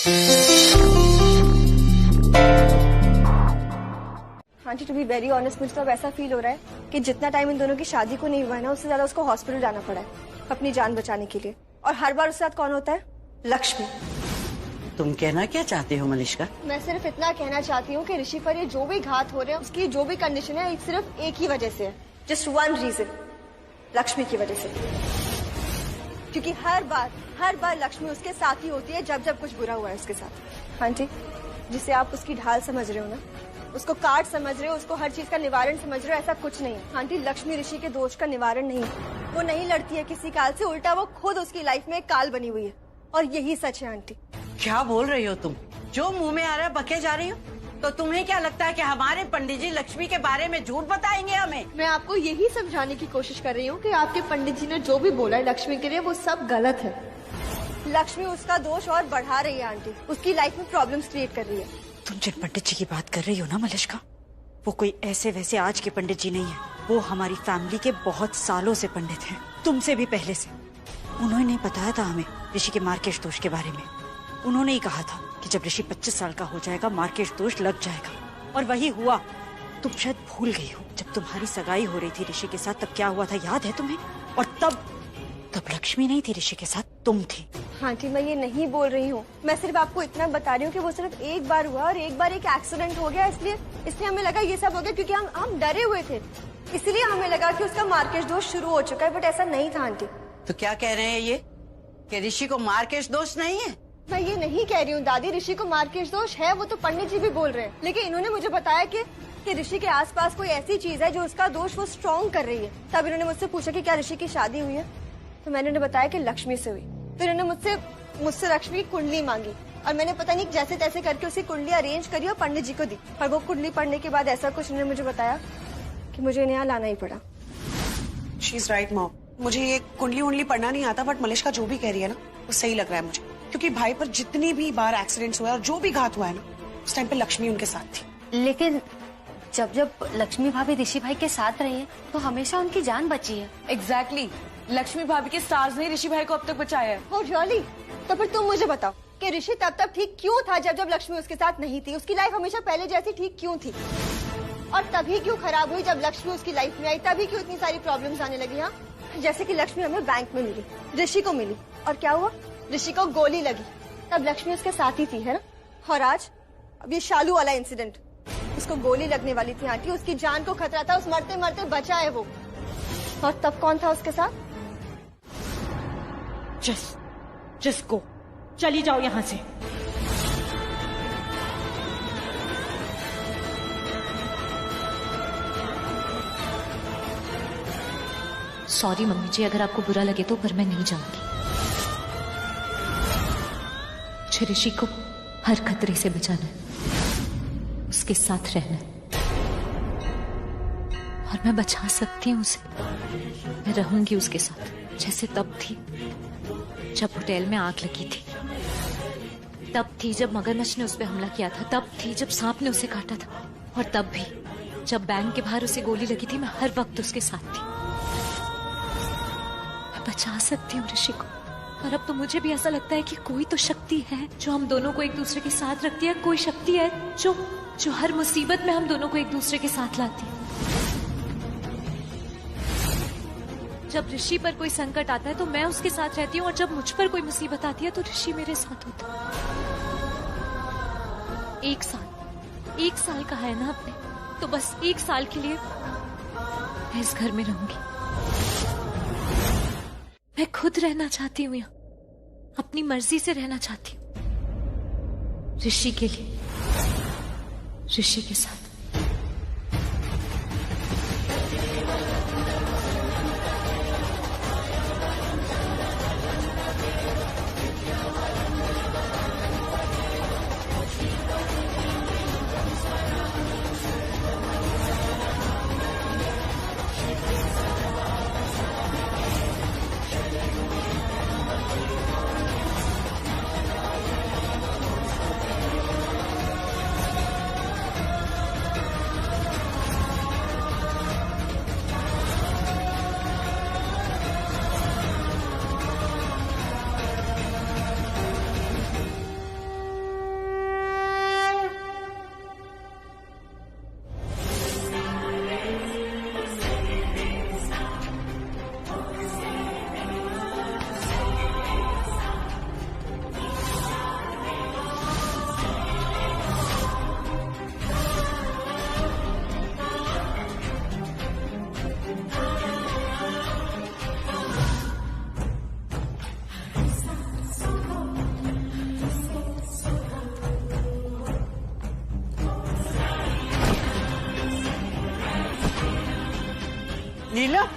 Aunty to be very honest, मुझे तो अब ऐसा फील हो रहा है कि जितना टाइम इन दोनों की शादी को नहीं हुआ है ना, उससे ज्यादा उसको हॉस्पिटल जाना पड़ा है अपनी जान बचाने के लिए। और हर बार उसके साथ कौन होता है? लक्ष्मी। तुम कहना क्या चाहते हो मलिष्का? मैं सिर्फ इतना कहना चाहती हूँ कि ऋषि पर ये जो भी घात हो रहे हैं, उसकी जो भी कंडीशन है, सिर्फ एक ही वजह से है, जस्ट वन रीजन, लक्ष्मी की वजह से। क्योंकि हर बार लक्ष्मी उसके साथ ही होती है जब जब कुछ बुरा हुआ है उसके साथ। आंटी, जिसे आप उसकी ढाल समझ रहे हो ना, उसको काट समझ रहे हो, उसको हर चीज का निवारण समझ रहे हो, ऐसा कुछ नहीं है। आंटी, लक्ष्मी ऋषि के दोष का निवारण नहीं है। वो नहीं लड़ती है किसी काल से, उल्टा वो खुद उसकी लाइफ में एक काल बनी हुई है, और यही सच है। आंटी, क्या बोल रही हो तुम? जो मुंह में आ रहा है बके जा रही हो। तो तुम्हें क्या लगता है कि हमारे पंडित जी लक्ष्मी के बारे में झूठ बताएंगे हमें? मैं आपको यही समझाने की कोशिश कर रही हूँ कि आपके पंडित जी ने जो भी बोला है लक्ष्मी के लिए, वो सब गलत है। लक्ष्मी उसका दोष और बढ़ा रही है आंटी, उसकी लाइफ में प्रॉब्लम्स क्रिएट कर रही है। तुम जिन पंडित जी की बात कर रही हो ना मलिष्का, वो कोई ऐसे वैसे आज के पंडित जी नहीं है। वो हमारी फैमिली के बहुत सालों से पंडित हैं, तुमसे भी पहले से। उन्होंने बताया था हमें ऋषि के मार्केश दोष के बारे में। उन्होंने ही कहा था कि जब ऋषि 25 साल का हो जाएगा, मार्केश दोष लग जाएगा, और वही हुआ। तुम शायद भूल गई हो, जब तुम्हारी सगाई हो रही थी ऋषि के साथ, तब क्या हुआ था याद है तुम्हें? और तब लक्ष्मी नहीं थी ऋषि के साथ, तुम थी। आंटी, मैं ये नहीं बोल रही हूँ, मैं सिर्फ आपको इतना बता रही हूँ कि वो सिर्फ एक बार हुआ, और एक बार एक एक्सीडेंट हो गया, इसलिए हमें लगा ये सब हो गया क्योंकि हम डरे हुए थे, इसलिए हमें लगा कि उसका मार्केश दोष शुरू हो चुका है, बट ऐसा नहीं था। आंटी, तो क्या कह रहे हैं ये कि ऋषि को मार्केश दोष नहीं है? मैं ये नहीं कह रही हूँ दादी, ऋषि को मार्केश दोष है, वो तो पंडित जी भी बोल रहे हैं, लेकिन इन्होंने मुझे बताया कि ऋषि के आसपास कोई ऐसी चीज है जो उसका दोष वो स्ट्रॉन्ग कर रही है। तब इन्होंने मुझसे पूछा कि क्या ऋषि की शादी हुई है, तो मैंने उन्हें बताया कि लक्ष्मी से हुई। तो इन्होंने मुझसे लक्ष्मी की कुंडली मांगी, और मैंने पता नहीं जैसे तैसे करके उसकी कुंडली अरेंज करी और पंडित जी को दी। और वो कुंडली पढ़ने के बाद ऐसा कुछ उन्होंने मुझे बताया कि मुझे इन्हें यहाँ लाना ही पड़ा। शी इज राइट मॉम, मुझे ये कुंडली उंडली पढ़ना नहीं आता, बट मलिष्का जो भी कह रही है ना, वो सही लग रहा है मुझे। क्योंकि भाई पर जितनी भी बार एक्सीडेंट्स हुआ है और जो भी घात हुआ है ना, उस टाइम पे लक्ष्मी उनके साथ थी। लेकिन जब लक्ष्मी भाभी ऋषि भाई के साथ रही है, तो हमेशा उनकी जान बची है। एग्जैक्टली, लक्ष्मी भाभी के स्टार्स ने ऋषि भाई को अब तक बचाया है। Oh, really? तो फिर तुम मुझे बताओ कि ऋषि तब ठीक क्यों था जब लक्ष्मी उसके साथ नहीं थी? उसकी लाइफ हमेशा पहले जैसी ठीक क्यों थी? और तभी क्यों खराब हुई जब लक्ष्मी उसकी लाइफ में आई? तभी क्यों इतनी सारी प्रॉब्लम्स आने लगी? हाँ, जैसे कि लक्ष्मी हमें बैंक में मिली, ऋषि को मिली, और क्या हुआ? ऋषि को गोली लगी, तब लक्ष्मी उसके साथ ही थी, है ना? और आज अब ये शालू वाला इंसिडेंट, उसको गोली लगने वाली थी आंटी, उसकी जान को खतरा था, उस मरते मरते बचा है वो। और तब कौन था उसके साथ? जस्ट गो, चली जाओ यहाँ से। सॉरी मम्मी जी, अगर आपको बुरा लगे तो, पर मैं नहीं जाऊंगी। मुझे ऋषि को हर खतरे से बचाना है, उसके साथ रहना है, और मैं बचा सकती हूँ उसे। मैं रहूंगी उसके साथ, जैसे तब थी जब होटल में आग लगी थी, तब थी जब मगरमच्छ ने उस पर हमला किया था, तब थी जब सांप ने उसे काटा था, और तब भी जब बैंक के बाहर उसे गोली लगी थी, मैं हर वक्त उसके साथ थी। मैं बचा सकती हूँ ऋषि को। और अब तो मुझे भी ऐसा लगता है कि कोई तो शक्ति है जो हम दोनों को एक दूसरे के साथ रखती है, कोई शक्ति है जो हर मुसीबत में हम दोनों को एक दूसरे के साथ लाती है। जब ऋषि पर कोई संकट आता है तो मैं उसके साथ रहती हूँ, और जब मुझ पर कोई मुसीबत आती है तो ऋषि मेरे साथ होता है। 1 साल का है ना अपने, तो बस 1 साल के लिए मैं इस घर में रहूंगी। मैं खुद रहना चाहती हूँ यहाँ, अपनी मर्जी से रहना चाहती हूँ, ऋषि के लिए, ऋषि के साथ। मीरा,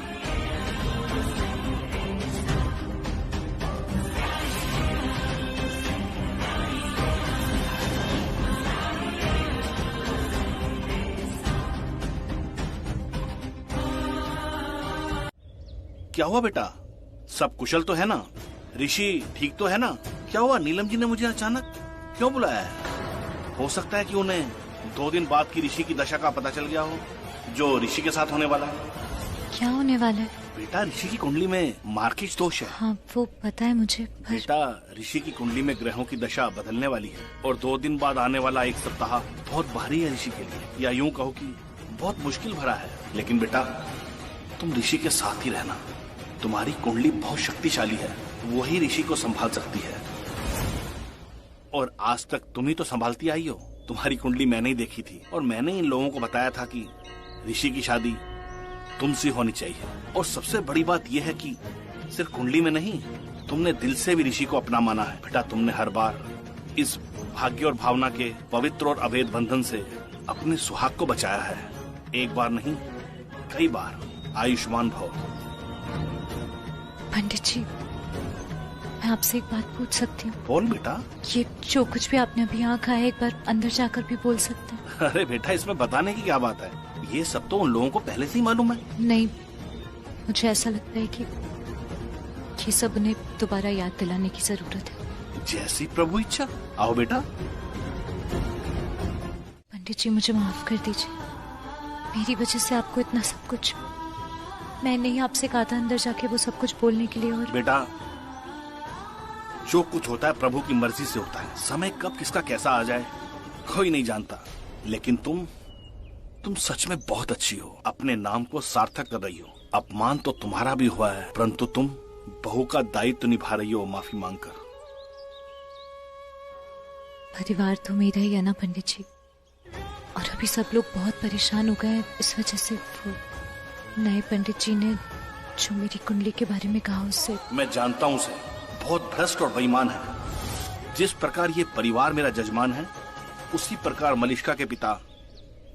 क्या हुआ बेटा? सब कुशल तो है ना? ऋषि ठीक तो है ना? क्या हुआ? नीलम जी ने मुझे अचानक क्यों बुलाया है? हो सकता है कि उन्हें 2 दिन बाद की ऋषि की दशा का पता चल गया हो, जो ऋषि के साथ होने वाला है। क्या होने वाला है? बेटा, ऋषि की कुंडली में मार्किश दोष है। हाँ, वो पता है मुझे, पर... बेटा, ऋषि की कुंडली में ग्रहों की दशा बदलने वाली है और 2 दिन बाद आने वाला एक सप्ताह बहुत भारी है ऋषि के लिए, या यूं कहो कि बहुत मुश्किल भरा है। लेकिन बेटा, तुम ऋषि के साथ ही रहना। तुम्हारी कुंडली बहुत शक्तिशाली है, वही ऋषि को संभाल सकती है। और आज तक तुम ही तो संभालती आई हो। तुम्हारी कुंडली मैंने ही देखी थी और मैंने इन लोगों को बताया था कि ऋषि की शादी तुमसे होनी चाहिए। और सबसे बड़ी बात यह है कि सिर्फ कुंडली में नहीं, तुमने दिल से भी ऋषि को अपना माना है। बेटा, तुमने हर बार इस भाग्य और भावना के पवित्र और अभेद बंधन से अपने सुहाग को बचाया है। एक बार नहीं, कई बार। आयुष्मान भव। पंडित जी, मैं आपसे एक बात पूछ सकती हूँ? बोल बेटा। ये जो कुछ भी आपने अभी यहाँ कहा है, एक बार अंदर जाकर भी बोल सकते हैं? अरे बेटा, इसमें बताने की क्या बात है? ये सब तो उन लोगों को पहले से ही मालूम है। नहीं, मुझे ऐसा लगता है कि ये सब उन्हें दोबारा याद दिलाने की जरूरत है। जैसी प्रभु इच्छा। आओ बेटा। पंडित जी, मुझे माफ कर दीजिए, मेरी वजह से आपको इतना सब कुछ। मैंने ही आपसे कहा था अंदर जाके वो सब कुछ बोलने के लिए। और बेटा, जो कुछ होता है प्रभु की मर्जी से होता है। समय कब किसका कैसा आ जाए कोई नहीं जानता। लेकिन तुम सच में बहुत अच्छी हो, अपने नाम को सार्थक कर रही हो। अपमान तो तुम्हारा भी हुआ है, परंतु तुम बहू का दायित्व निभा रही हो माफी मांगकर। परिवार तो मेरा ही है ना पंडित जी, और अभी सब लोग बहुत परेशान हो गए हैं इस वजह से। वो नए पंडित जी ने जो मेरी कुंडली के बारे में कहा, उससे मैं जानता हूँ उसे, बहुत भ्रष्ट और बेईमान है। जिस प्रकार ये परिवार मेरा जजमान है, उसी प्रकार मलिष्का के पिता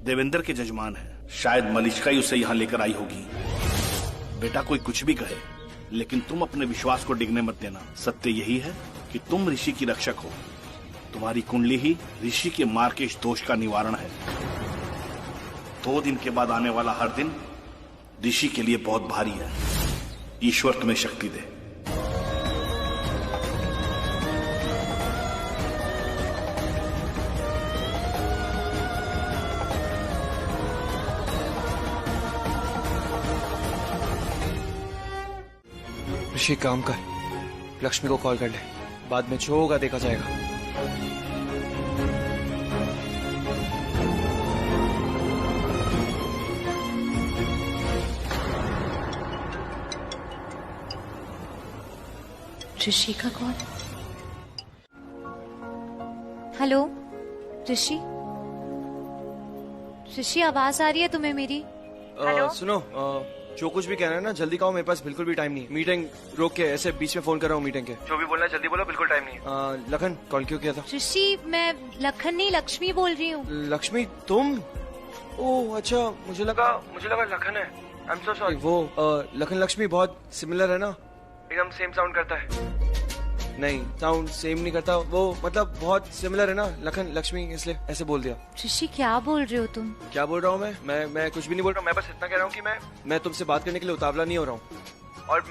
देवेंद्र के जजमान है। शायद मलिष्का ही उसे यहाँ लेकर आई होगी। बेटा, कोई कुछ भी कहे, लेकिन तुम अपने विश्वास को डिगने मत देना। सत्य यही है कि तुम ऋषि की रक्षक हो। तुम्हारी कुंडली ही ऋषि के मार्किश दोष का निवारण है। 2 दिन के बाद आने वाला हर दिन ऋषि के लिए बहुत भारी है। ईश्वर तुम्हें शक्ति दे। ऋषि, काम कर, लक्ष्मी को कॉल कर ले, बाद में जो होगा देखा जाएगा। ऋषि का कॉल। हेलो ऋषि, ऋषि आवाज आ रही है तुम्हें मेरी? सुनो, जो कुछ भी कहना है ना जल्दी कहो, मेरे पास बिल्कुल भी टाइम नहीं। मीटिंग रोक के ऐसे बीच में फोन कर रहा हूँ मीटिंग के। जो भी बोलना है जल्दी बोलो, बिल्कुल टाइम नहीं। लखन, कॉल क्यों किया था? ऋषि, मैं लखन नहीं लक्ष्मी बोल रही हूँ। लक्ष्मी, तुम? ओह अच्छा, मुझे लगा लखन है। I am so sorry. वो लखन लक्ष्मी बहुत सिमिलर है ना, एकदम सेम साउंड करता है। नहीं, साउंड सेम नहीं करता, वो मतलब बहुत सिमिलर है ना लखन लक्ष्मी, इसलिए ऐसे बोल दिया। ऋषि, क्या बोल रहे हो तुम? क्या बोल रहा हूँ मैं कुछ भी नहीं बोल रहा हूँ। मैं बस इतना कह रहा हूँ कि मैं तुमसे बात करने के लिए उतावला नहीं हो रहा हूँ। और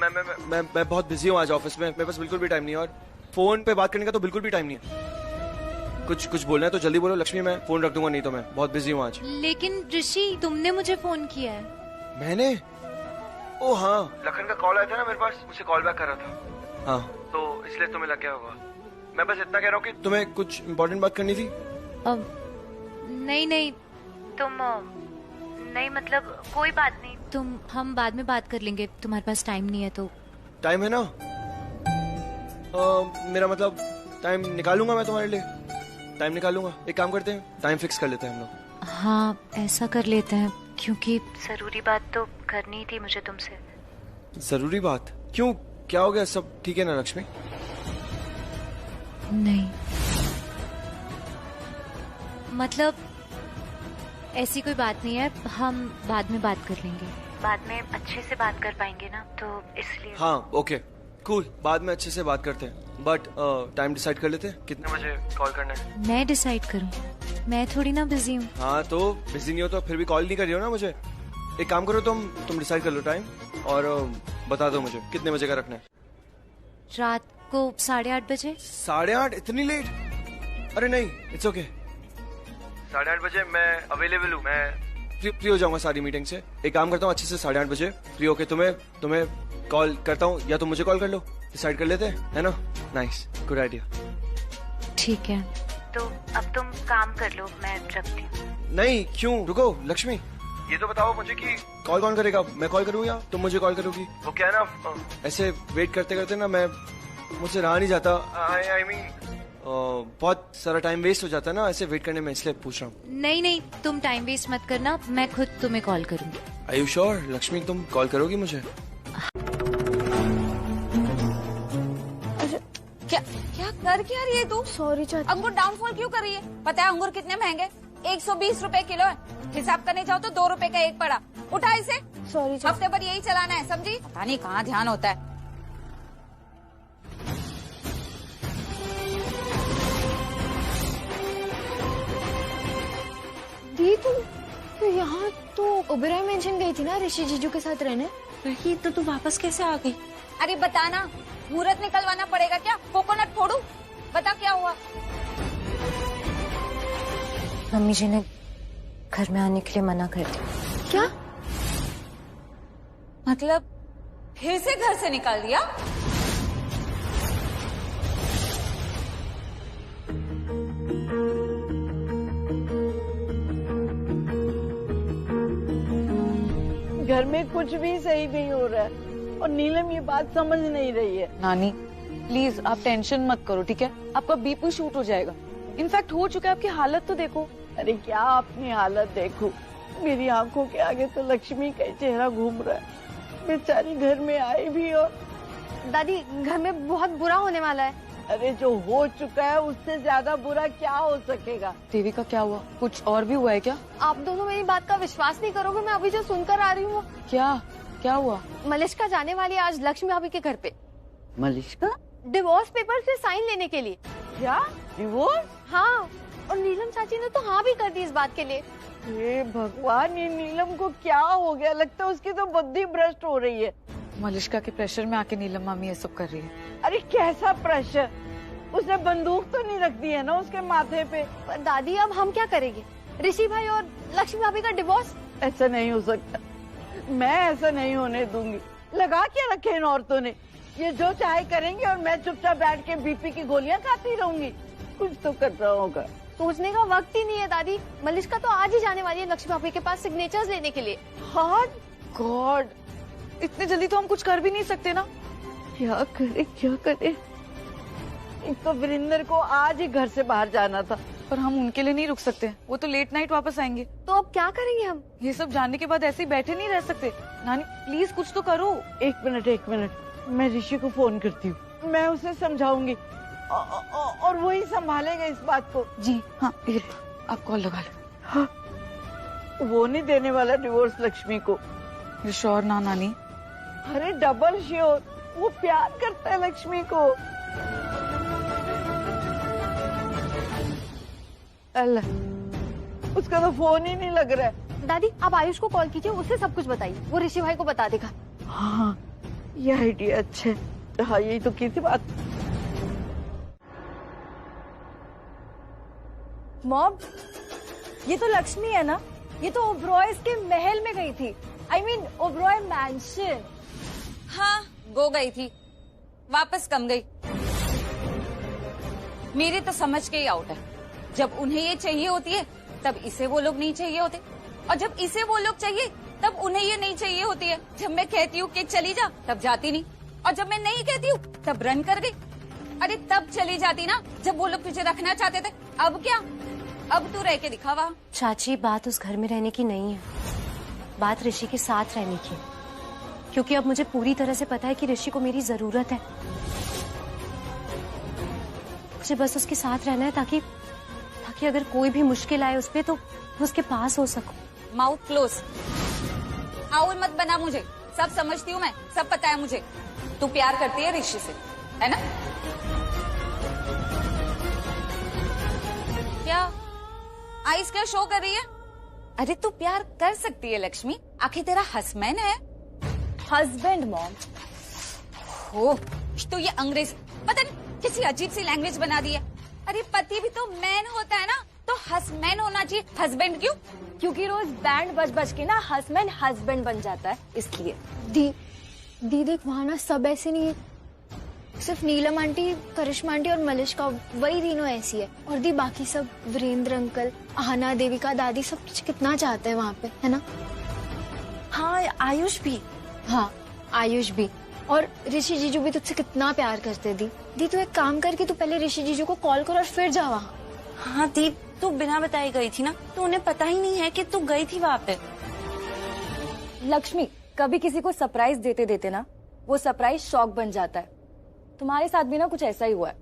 मैं बहुत बिजी हूँ आज ऑफिस में, मेरे पास बिल्कुल भी टाइम नहीं है। और फोन पे बात करने का तो बिल्कुल भी टाइम नहीं है। कुछ बोलना है तो जल्दी बोलो लक्ष्मी, मैं फोन रख दूंगा, नहीं तो मैं बहुत बिजी हूँ आज। लेकिन ऋषि, तुमने मुझे फोन किया है। मैंने? ओ हाँ, लखन का कॉल आया था ना मेरे पास, मुझे कॉल बैक कर रहा था। हाँ, तो इसलिए तुम्हें लग गया होगा। मैं बस इतना कह रहा हूँ कि तुम्हें कुछ इम्पोर्टेंट बात करनी थी। नहीं तुम नहीं, मतलब कोई बात नहीं, हम बाद में बात कर लेंगे। तुम्हारे पास टाइम नहीं है तो? टाइम है ना, मेरा मतलब टाइम निकालूंगा मैं तुम्हारे लिए, टाइम निकालूंगा। एक काम करते हैं, टाइम फिक्स कर लेते हैं हम लोग। हाँ, ऐसा कर लेते हैं, क्योंकि जरूरी बात तो करनी थी मुझे तुमसे। जरूरी बात? क्यों, क्या हो गया? सब ठीक है ना लक्ष्मी? नहीं, मतलब ऐसी कोई बात नहीं है, हम बाद में बात कर लेंगे। बाद में अच्छे से बात कर पाएंगे ना, तो इसलिए। हाँ ओके कूल, बाद में अच्छे से बात करते हैं, बट टाइम डिसाइड कर लेते हैं कितने बजे कॉल करना है। मैं डिसाइड करूं? मैं थोड़ी ना बिजी हूँ। हाँ तो बिजी नहीं हो तो फिर भी कॉल नहीं कर रही हो ना मुझे। एक काम करो, तुम डिसाइड कर लो टाइम और बता दो मुझे कितने बजे का रखना है। रात को 8:30 बजे। 8:30? इतनी लेट? अरे नहीं, इट्स ओके। 8:30 बजे मैं अवेलेबल हूँ, मैं फ्री हो जाऊंगा सारी मीटिंग से। एक काम करता हूँ, अच्छे से 8:30 बजे फ्री होके तुम्हें कॉल करता हूँ, या तुम मुझे कॉल कर लो, डिसाइड कर लेते हैं, है ना? Nice, good idea. ठीक है, तो अब तुम काम कर लो, मैं रखती हूँ। नहीं, क्यों? रुको लक्ष्मी, ये तो बताओ मुझे कि कॉल कौन करेगा, मैं कॉल करूँ या तुम मुझे कॉल करोगी? वो क्या है ना, ऐसे वेट करते करते ना मुझसे रहा नहीं जाता। आई मीन बहुत सारा टाइम वेस्ट हो जाता है ना ऐसे वेट करने में, इसलिए पूछ रहा हूँ। नहीं, तुम टाइम वेस्ट मत करना, मैं खुद तुम्हें कॉल करूंगी। Are you sure, लक्ष्मी तुम कॉल करोगी मुझे? क्या कर क्या रही है तू? सॉरी चाची। अंगूर डाउनफॉल क्यों कर रही है? पता है अंगूर कितने महंगे? 120 रुपए किलो है। हिसाब करने जाओ तो 2 रुपए का एक पड़ा। उठा इसे। सॉरी चाची। हफ्ते भर यही चलाना है, समझी? पता नहीं कहाँ ध्यान होता है। दी तू यहाँ तो ओबेरॉय मेंशन गई थी ना ऋषि जीजू के साथ रहने। वही तो, तू वापस कैसे आ गई? अरे बताना, मुहूर्त निकलवाना पड़ेगा क्या? कोकोनट फोड़ू? बता क्या हुआ? मम्मी जी ने घर में आने के लिए मना कर दिया। क्या मतलब फिर से घर से निकाल दिया? घर में कुछ भी सही नहीं हो रहा है और नीलम ये बात समझ नहीं रही है। नानी प्लीज आप टेंशन मत करो, ठीक है? आपका बीपी शूट हो जाएगा। इनफैक्ट हो चुका है, आपकी हालत तो देखो। अरे क्या अपनी हालत देखो, मेरी आंखों के आगे तो लक्ष्मी का ही चेहरा घूम रहा है। बेचारी घर में आई भी और दादी घर में बहुत बुरा होने वाला है। अरे जो हो चुका है उससे ज्यादा बुरा क्या हो सकेगा। देवी का क्या हुआ? कुछ और भी हुआ है क्या? आप दोनों मेरी बात का विश्वास नहीं करोगे, मैं अभी जो सुनकर आ रही हूँ। क्या हुआ? मलिष्का जाने वाली है आज लक्ष्मी भाभी के घर पे। मलिष्का? डिवोर्स पेपर से साइन लेने के लिए। क्या डिवोर्स? हाँ, और नीलम चाची ने तो हाँ भी कर दी इस बात के लिए। हे भगवान, ये नीलम को क्या हो गया? लगता है उसकी तो बुद्धि भ्रष्ट हो रही है। मलिष्का के प्रेशर में आके नीलम मामी ये सब कर रही है। अरे कैसा प्रेशर? उसने बंदूक तो नहीं रख दी है ना उसके माथे पे? पर दादी अब हम क्या करेंगे? ऋषि भाई और लक्ष्मी भाभी का डिवोर्स? ऐसा नहीं हो सकता, मैं ऐसा नहीं होने दूंगी। लगा क्या रखे इन औरतों ने, ये जो चाहे करेंगे और मैं चुपचाप बैठ के बीपी की गोलियां खाती रहूंगी। कुछ तो करना होगा। सोचने का वक्त ही नहीं है दादी। मलिष्का तो आज ही जाने वाली है लक्ष्मी भाभी के पास सिग्नेचर्स लेने के लिए। हाँ गॉड, इतने जल्दी तो हम कुछ कर भी नहीं सकते ना। क्या करे? एक तो वीरेंद्र को आज ही घर से बाहर जाना था, पर हम उनके लिए नहीं रुक सकते, वो तो लेट नाइट वापस आएंगे। तो अब क्या करेंगे हम? ये सब जानने के बाद ऐसे ही बैठे नहीं रह सकते। नानी प्लीज कुछ तो करो। एक मिनट, मैं ऋषि को फोन करती हूँ, मैं उसे समझाऊंगी और वही संभालेगा इस बात को। जी हाँ, आप कॉल लगा लो। हाँ, वो नहीं देने वाला डिवोर्स लक्ष्मी को। श्योर ना नानी? अरे डबल श्योर, वो प्यार करता है लक्ष्मी को। अल्लाह, उसका तो फोन ही नहीं लग रहा है। दादी आप आयुष को कॉल कीजिए, उससे सब कुछ बताइए, वो ऋषि भाई को बता देगा। हाँ ये आइडिया अच्छा है। हाँ यही तो की थी बात। मॉम, ये तो लक्ष्मी है ना? ये तो ओबरॉयज के महल में गई थी। I mean, Oberoi mention. हाँ गो गई थी, वापस कम गई। मेरे तो समझ के ही आउट है। जब उन्हें ये चाहिए होती है तब इसे वो लोग नहीं चाहिए होते, और जब इसे वो लोग चाहिए तब उन्हें ये नहीं चाहिए होती है। जब मैं कहती हूँ कि चली जा तब जाती नहीं, और जब मैं नहीं कहती हूँ तब रन कर गई। अरे तब चली जाती ना जब वो लोग तुझे रखना चाहते थे। अब क्या? अब तू रह के दिखा वहाँ। चाची बात उस घर में रहने की नहीं है, बात ऋषि के साथ रहने की, क्योंकि अब मुझे पूरी तरह से पता है कि ऋषि को मेरी जरूरत है। मुझे बस उसके साथ रहना है ताकि अगर कोई भी मुश्किल आए उस पे तो उसके पास हो सकूं। Mouth close. आउल मत बना मुझे, सब समझती हूँ मैं, सब पता है मुझे। तू प्यार करती है ऋषि से, है ना? क्या आइस क्या शो कर रही है? अरे तू प्यार कर सकती है लक्ष्मी, आखिर तेरा हस्बैंड है। Husband mom. हो तो ये अंग्रेज पता नहीं किसी अजीब सी लैंग्वेज बना दी है। अरे पति भी तो मैन होता है ना, तो हस्बैंड होना चाहिए, हस्बैंड क्यों? क्योंकि रोज बैंड बज बज के ना हस्बैंड बन जाता है, इसलिए। दी देख वहाँ ना सब ऐसे नहीं है, सिर्फ नीलम आंटी, करिश्मा आंटी और मलिश्का, वही तीनों ऐसी है। और दी बाकी सब, वीरेंद्र अंकल, आहना, देविका दादी, सब कितना चाहते हैं वहाँ पे, है ना? हाँ आयुष भी। हाँ आयुष भी। और ऋषि जीजू भी तुझसे कितना प्यार करते। दी तू एक काम करके तू पहले ऋषि जीजू को कॉल कर और फिर जा वहाँ। हाँ दी, तू बिना बताई गई थी ना, तो उन्हें पता ही नहीं है कि तू गई थी वहाँ पे। लक्ष्मी, कभी किसी को सरप्राइज देते देते ना वो सरप्राइज शॉक बन जाता है। तुम्हारे साथ भी ना कुछ ऐसा ही हुआ है।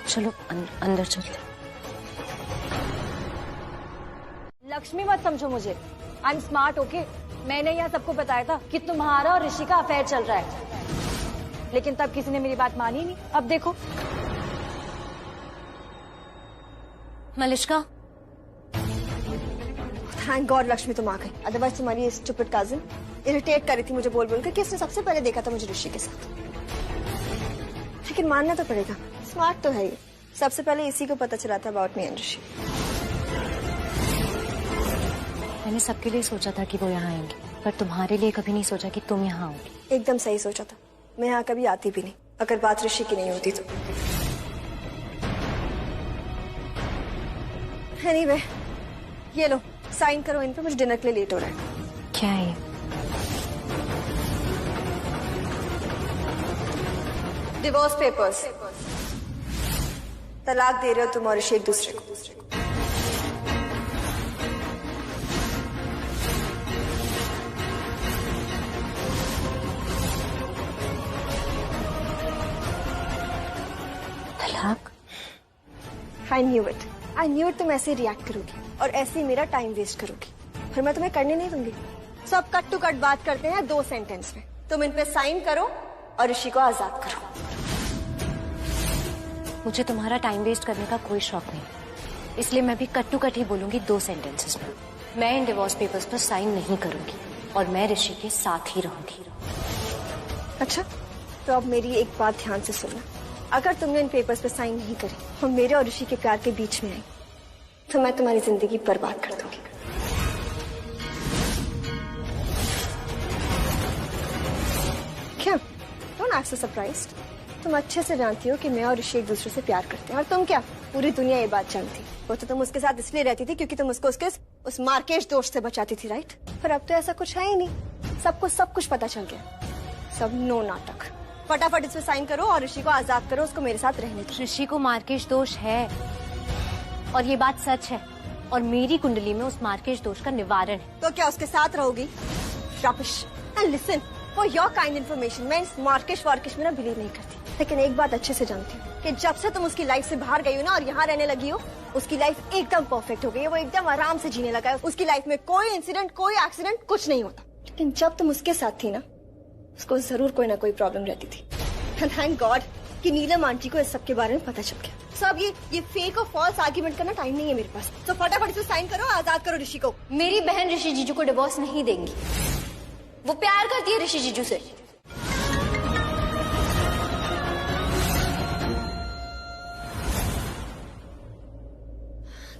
चलो अंदर चलते। लक्ष्मी मत समझो मुझे, आई एम स्मार्ट, ओके? मैंने यहाँ सबको बताया था कि तुम्हारा और ऋषि का अफेयर चल रहा है, लेकिन तब किसी ने मेरी बात मानी नहीं। अब देखो। मलिश्का, थैंक गॉड लक्ष्मी तुम आ गई, अदरवाइज तुम्हारी ये स्टूपिड कजिन इरिटेट कर रही थी मुझे बोल बोल कर कि इसने सबसे पहले देखा था मुझे ऋषि के साथ। लेकिन मानना तो पड़ेगा, स्मार्ट तो है ये, सबसे पहले इसी को पता चला था अबाउट मी एंड ऋषि। मैंने सबके लिए सोचा था कि वो यहाँ आएंगे, पर तुम्हारे लिए कभी नहीं सोचा कि तुम यहाँ आओगी। एकदम सही सोचा था, मैं यहाँ कभी आती भी नहीं अगर बात ऋषि की नहीं होती तो। एनीवे, ये लो साइन करो इन पे, मुझे डिनर के लिए लेट हो रहा है। क्या है? Divorce papers. तलाक दे रहे हो तुम और ऋषि एक दूसरे को। तलाक? I knew it तुम ऐसे रिएक्ट करोगी और ऐसे ही मेरा टाइम वेस्ट करोगी, फिर मैं तुम्हें करने नहीं दूंगी। सब कट टू कट बात करते हैं 2 सेंटेंस में। तुम इन पे साइन करो और ऋषि को आजाद करो। मुझे तुम्हारा टाइम वेस्ट करने का कोई शौक नहीं, इसलिए मैं भी कट टू कट ही बोलूंगी 2 सेंटेंसेस में। मैं इन डिवोर्स पेपर्स पर साइन नहीं करूंगी और मैं ऋषि के साथ ही रहूंगी। अच्छा, तो अब मेरी एक बात ध्यान से सुनना, अगर तुमने इन पेपर्स पे साइन नहीं करी और मेरे और ऋषि के प्यार के बीच में आई तो मैं तुम्हारी जिंदगी बर्बाद कर दूंगी। क्या? Don't act so surprised. तुम अच्छे से जानती हो कि मैं और ऋषि एक दूसरे से प्यार करते हैं, और तुम क्या, पूरी दुनिया ये बात जानती। वो तो तुम उसके साथ इसलिए रहती थी क्योंकि तुम उसको उसके उस मार्केश दोस्त से बचाती थी, राइट? पर अब तो ऐसा कुछ है ही नहीं, सबको सब कुछ पता चल गया। सब नो नाटक। फटाफट इस पे साइन करो और ऋषि को आजाद करो, उसको मेरे साथ रहने दो। ऋषि को मार्केश दोष है और ये बात सच है, और मेरी कुंडली में उस मार्केश दोष का निवारण है। तो क्या उसके साथ रहोगी? Rubbish. And listen, for your kind information, मैं इस मार्केश वार्केश में ना बिलीव नहीं करती, लेकिन एक बात अच्छे से जानती हूँ कि जब से तुम उसकी लाइफ से बाहर गई हो ना और यहाँ रहने लगी हो, उसकी लाइफ एकदम परफेक्ट हो गई है। वो एकदम आराम से जीने लगा है, उसकी लाइफ में कोई इंसिडेंट, कोई एक्सीडेंट, कुछ नहीं होता। लेकिन जब तुम उसके साथ थी ना, उसको जरूर कोई ना कोई प्रॉब्लम रहती थी। थैंक गॉड कि नीलम आंटी को इस सब के बारे में पता चल गया। सब ये फेक और फॉल्स आर्ग्यूमेंट करना टाइम नहीं है मेरे पास, तो फटाफट से साइन करो, आजाद करो ऋषि को। मेरी बहन ऋषि जीजू को डिवोर्स नहीं देंगी, वो प्यार करती है ऋषि जीजू से।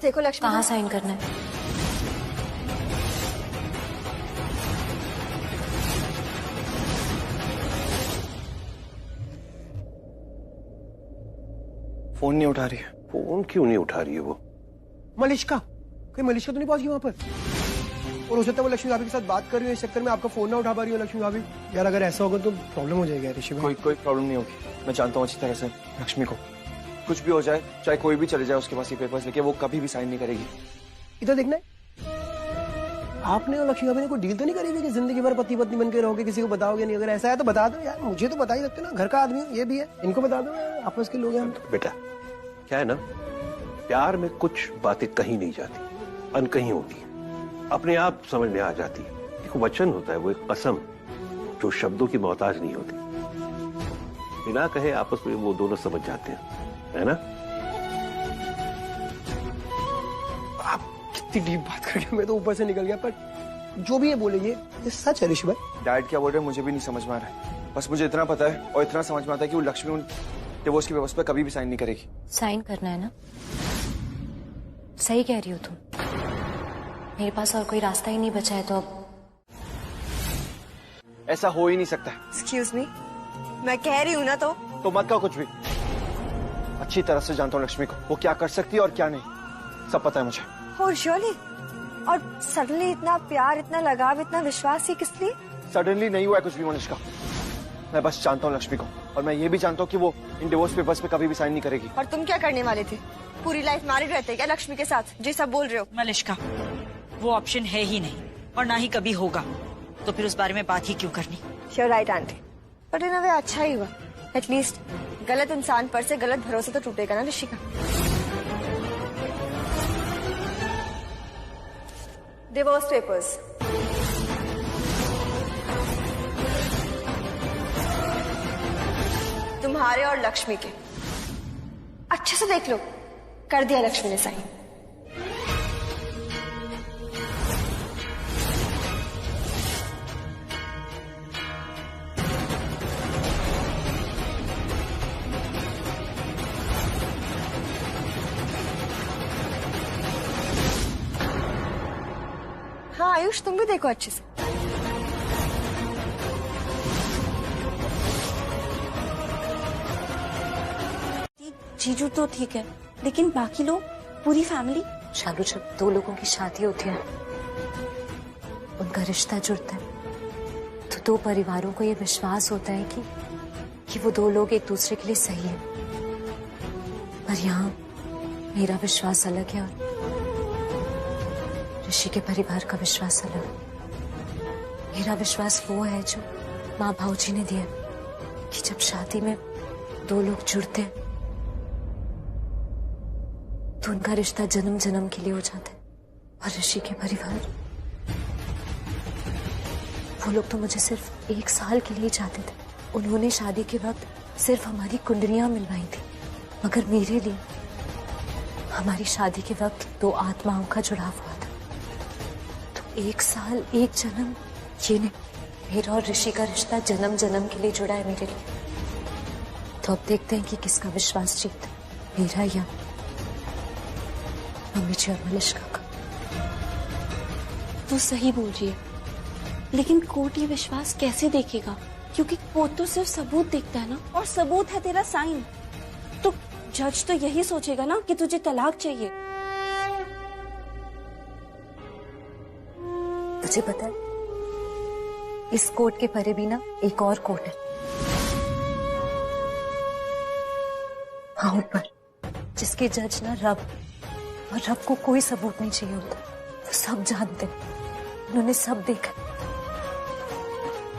देखो लक्ष्मी, कहाँ साइन करना है? फोन नहीं उठा रही है। फोन क्यों नहीं उठा रही है वो? मलिश्का, कोई मलिश्का तो नहीं पहुंची वहां पर? और हो सकता है वो लक्ष्मी भाभी के साथ बात कर रही हो, इस चक्कर में आपका फोन ना उठा पा रही हो लक्ष्मी भाभी। यार अगर ऐसा होगा तो प्रॉब्लम हो जाएगी ऋषि भाई। कोई प्रॉब्लम नहीं होगी, मैं जानता हूँ अच्छी तरह से लक्ष्मी को। कुछ भी हो जाए, चाहे कोई भी चले जाए उसके पास ये पेपर्स लेके, वो कभी भी साइन नहीं करेगी। इधर देखना है, आपने और लक्ष्मी भाभी ने कोई डील तो नहीं करी हुई कि जिंदगी भर पति पत्नी बन के रहोगे, किसी को बताओगे नहीं? अगर ऐसा है तो बता दो यार, मुझे तो बता ही सकते ना, घर का आदमी ये भी है, इनको बता दो यार, आपस के लोग हैं। बेटा क्या है ना, प्यार में कुछ बातें कहीं नहीं जाती, अनकही होती है, अपने आप समझ में आ जाती है। एक वचन होता है, वो एक कसम जो शब्दों की मोहताज नहीं होती। बिना कहे आपस में वो दोनों समझ जाते हैं, है ना? आप कितनी डीप बात कर रहे हो, मैं तो ऊपर से निकल गया। पर जो भी ये बोले ये सच है ऋषि भाई? डैड क्या बोल रहे हैं मुझे भी नहीं समझ में आ रहा है। बस मुझे इतना पता है और इतना समझ में आता है कि वो लक्ष्मी उन डिवोर्स की व्यवस्था पर कभी भी साइन नहीं करेगी। साइन करना है ना? सही कह रही हो तुम। मेरे पास और कोई रास्ता ही नहीं बचा है, तो अब ऐसा हो ही नहीं सकता है। एक्सक्यूज मी, मैं कह रही हूँ ना तो मत कहो कुछ भी। अच्छी तरह से जानता हूँ लक्ष्मी को, वो क्या कर सकती है और क्या नहीं, सब पता है मुझे। और श्योरली, और सडनली इतना प्यार, इतना लगाव, इतना विश्वास, ये किस लिए? सडनली नहीं हुआ है कुछ भी मनुष्का। मैं बस जानता हूँ लक्ष्मी को, और मैं ये भी जानता हूँ कि वो इन डिवोर्स पेपर्स पे कभी भी साइन नहीं करेगी। और तुम क्या करने वाले थे? पूरी लाइफ मैरिड रहते क्या लक्ष्मी के साथ, जी सब बोल रहे हो? मलिश्का, वो ऑप्शन है ही नहीं और ना ही कभी होगा, तो फिर उस बारे में बात ही क्यों करनी? Sure right aunty, but in a way अच्छा ही हुआ। एटलीस्ट गलत इंसान पर से गलत भरोसा तो टूटेगा ना ऋषिका। डिवोर्स पेपर्स तुम्हारे और लक्ष्मी के, अच्छे से देख लो। कर दिया लक्ष्मी ने साइन। हाँ आयुष, तुम भी देखो अच्छे से। जीजू तो ठीक है, लेकिन बाकी लोग, पूरी फैमिली? शालू, जब दो लोगों की शादी होती है, उनका रिश्ता जुड़ता है, तो दो परिवारों को ये विश्वास होता है कि वो दो लोग एक दूसरे के लिए सही है। पर यहाँ मेरा विश्वास अलग है और ऋषि के परिवार का विश्वास अलग। मेरा विश्वास वो है जो माँ भाऊजी ने दिया, कि जब शादी में दो लोग जुड़ते हैं तो उनका रिश्ता जन्म जन्म के लिए हो जाता है। और ऋषि के परिवार, वो लोग तो मुझे सिर्फ 1 साल के लिए चाहते थे। उन्होंने शादी के वक्त सिर्फ हमारी कुंडलियां मिलवाई थी, मगर मेरे लिए हमारी शादी के वक्त 2 आत्माओं का जुड़ाव हुआ था। तो 1 साल 1 जन्म, ये नहीं, मेरा और ऋषि का रिश्ता जन्म जन्म के लिए जुड़ा है मेरे लिए। तो अब देखते हैं कि किसका विश्वास जीतता, मेरा या मम्मी जी और मलिश्का का। वो सही बोल रही है, लेकिन कोर्ट ये विश्वास कैसे देखेगा? क्योंकि कोर्ट तो सिर्फ सबूत देखता है ना, और सबूत है तेरा साइन। तो जज तो यही सोचेगा ना कि तुझे तलाक चाहिए। तुझे पता है, इस कोर्ट के परे भी ना एक और कोर्ट है, वहां ऊपर, जिसके जज ना रब, और रब को कोई सबूत नहीं चाहिए होता। वो सब जानते हैं, उन्होंने सब देखा,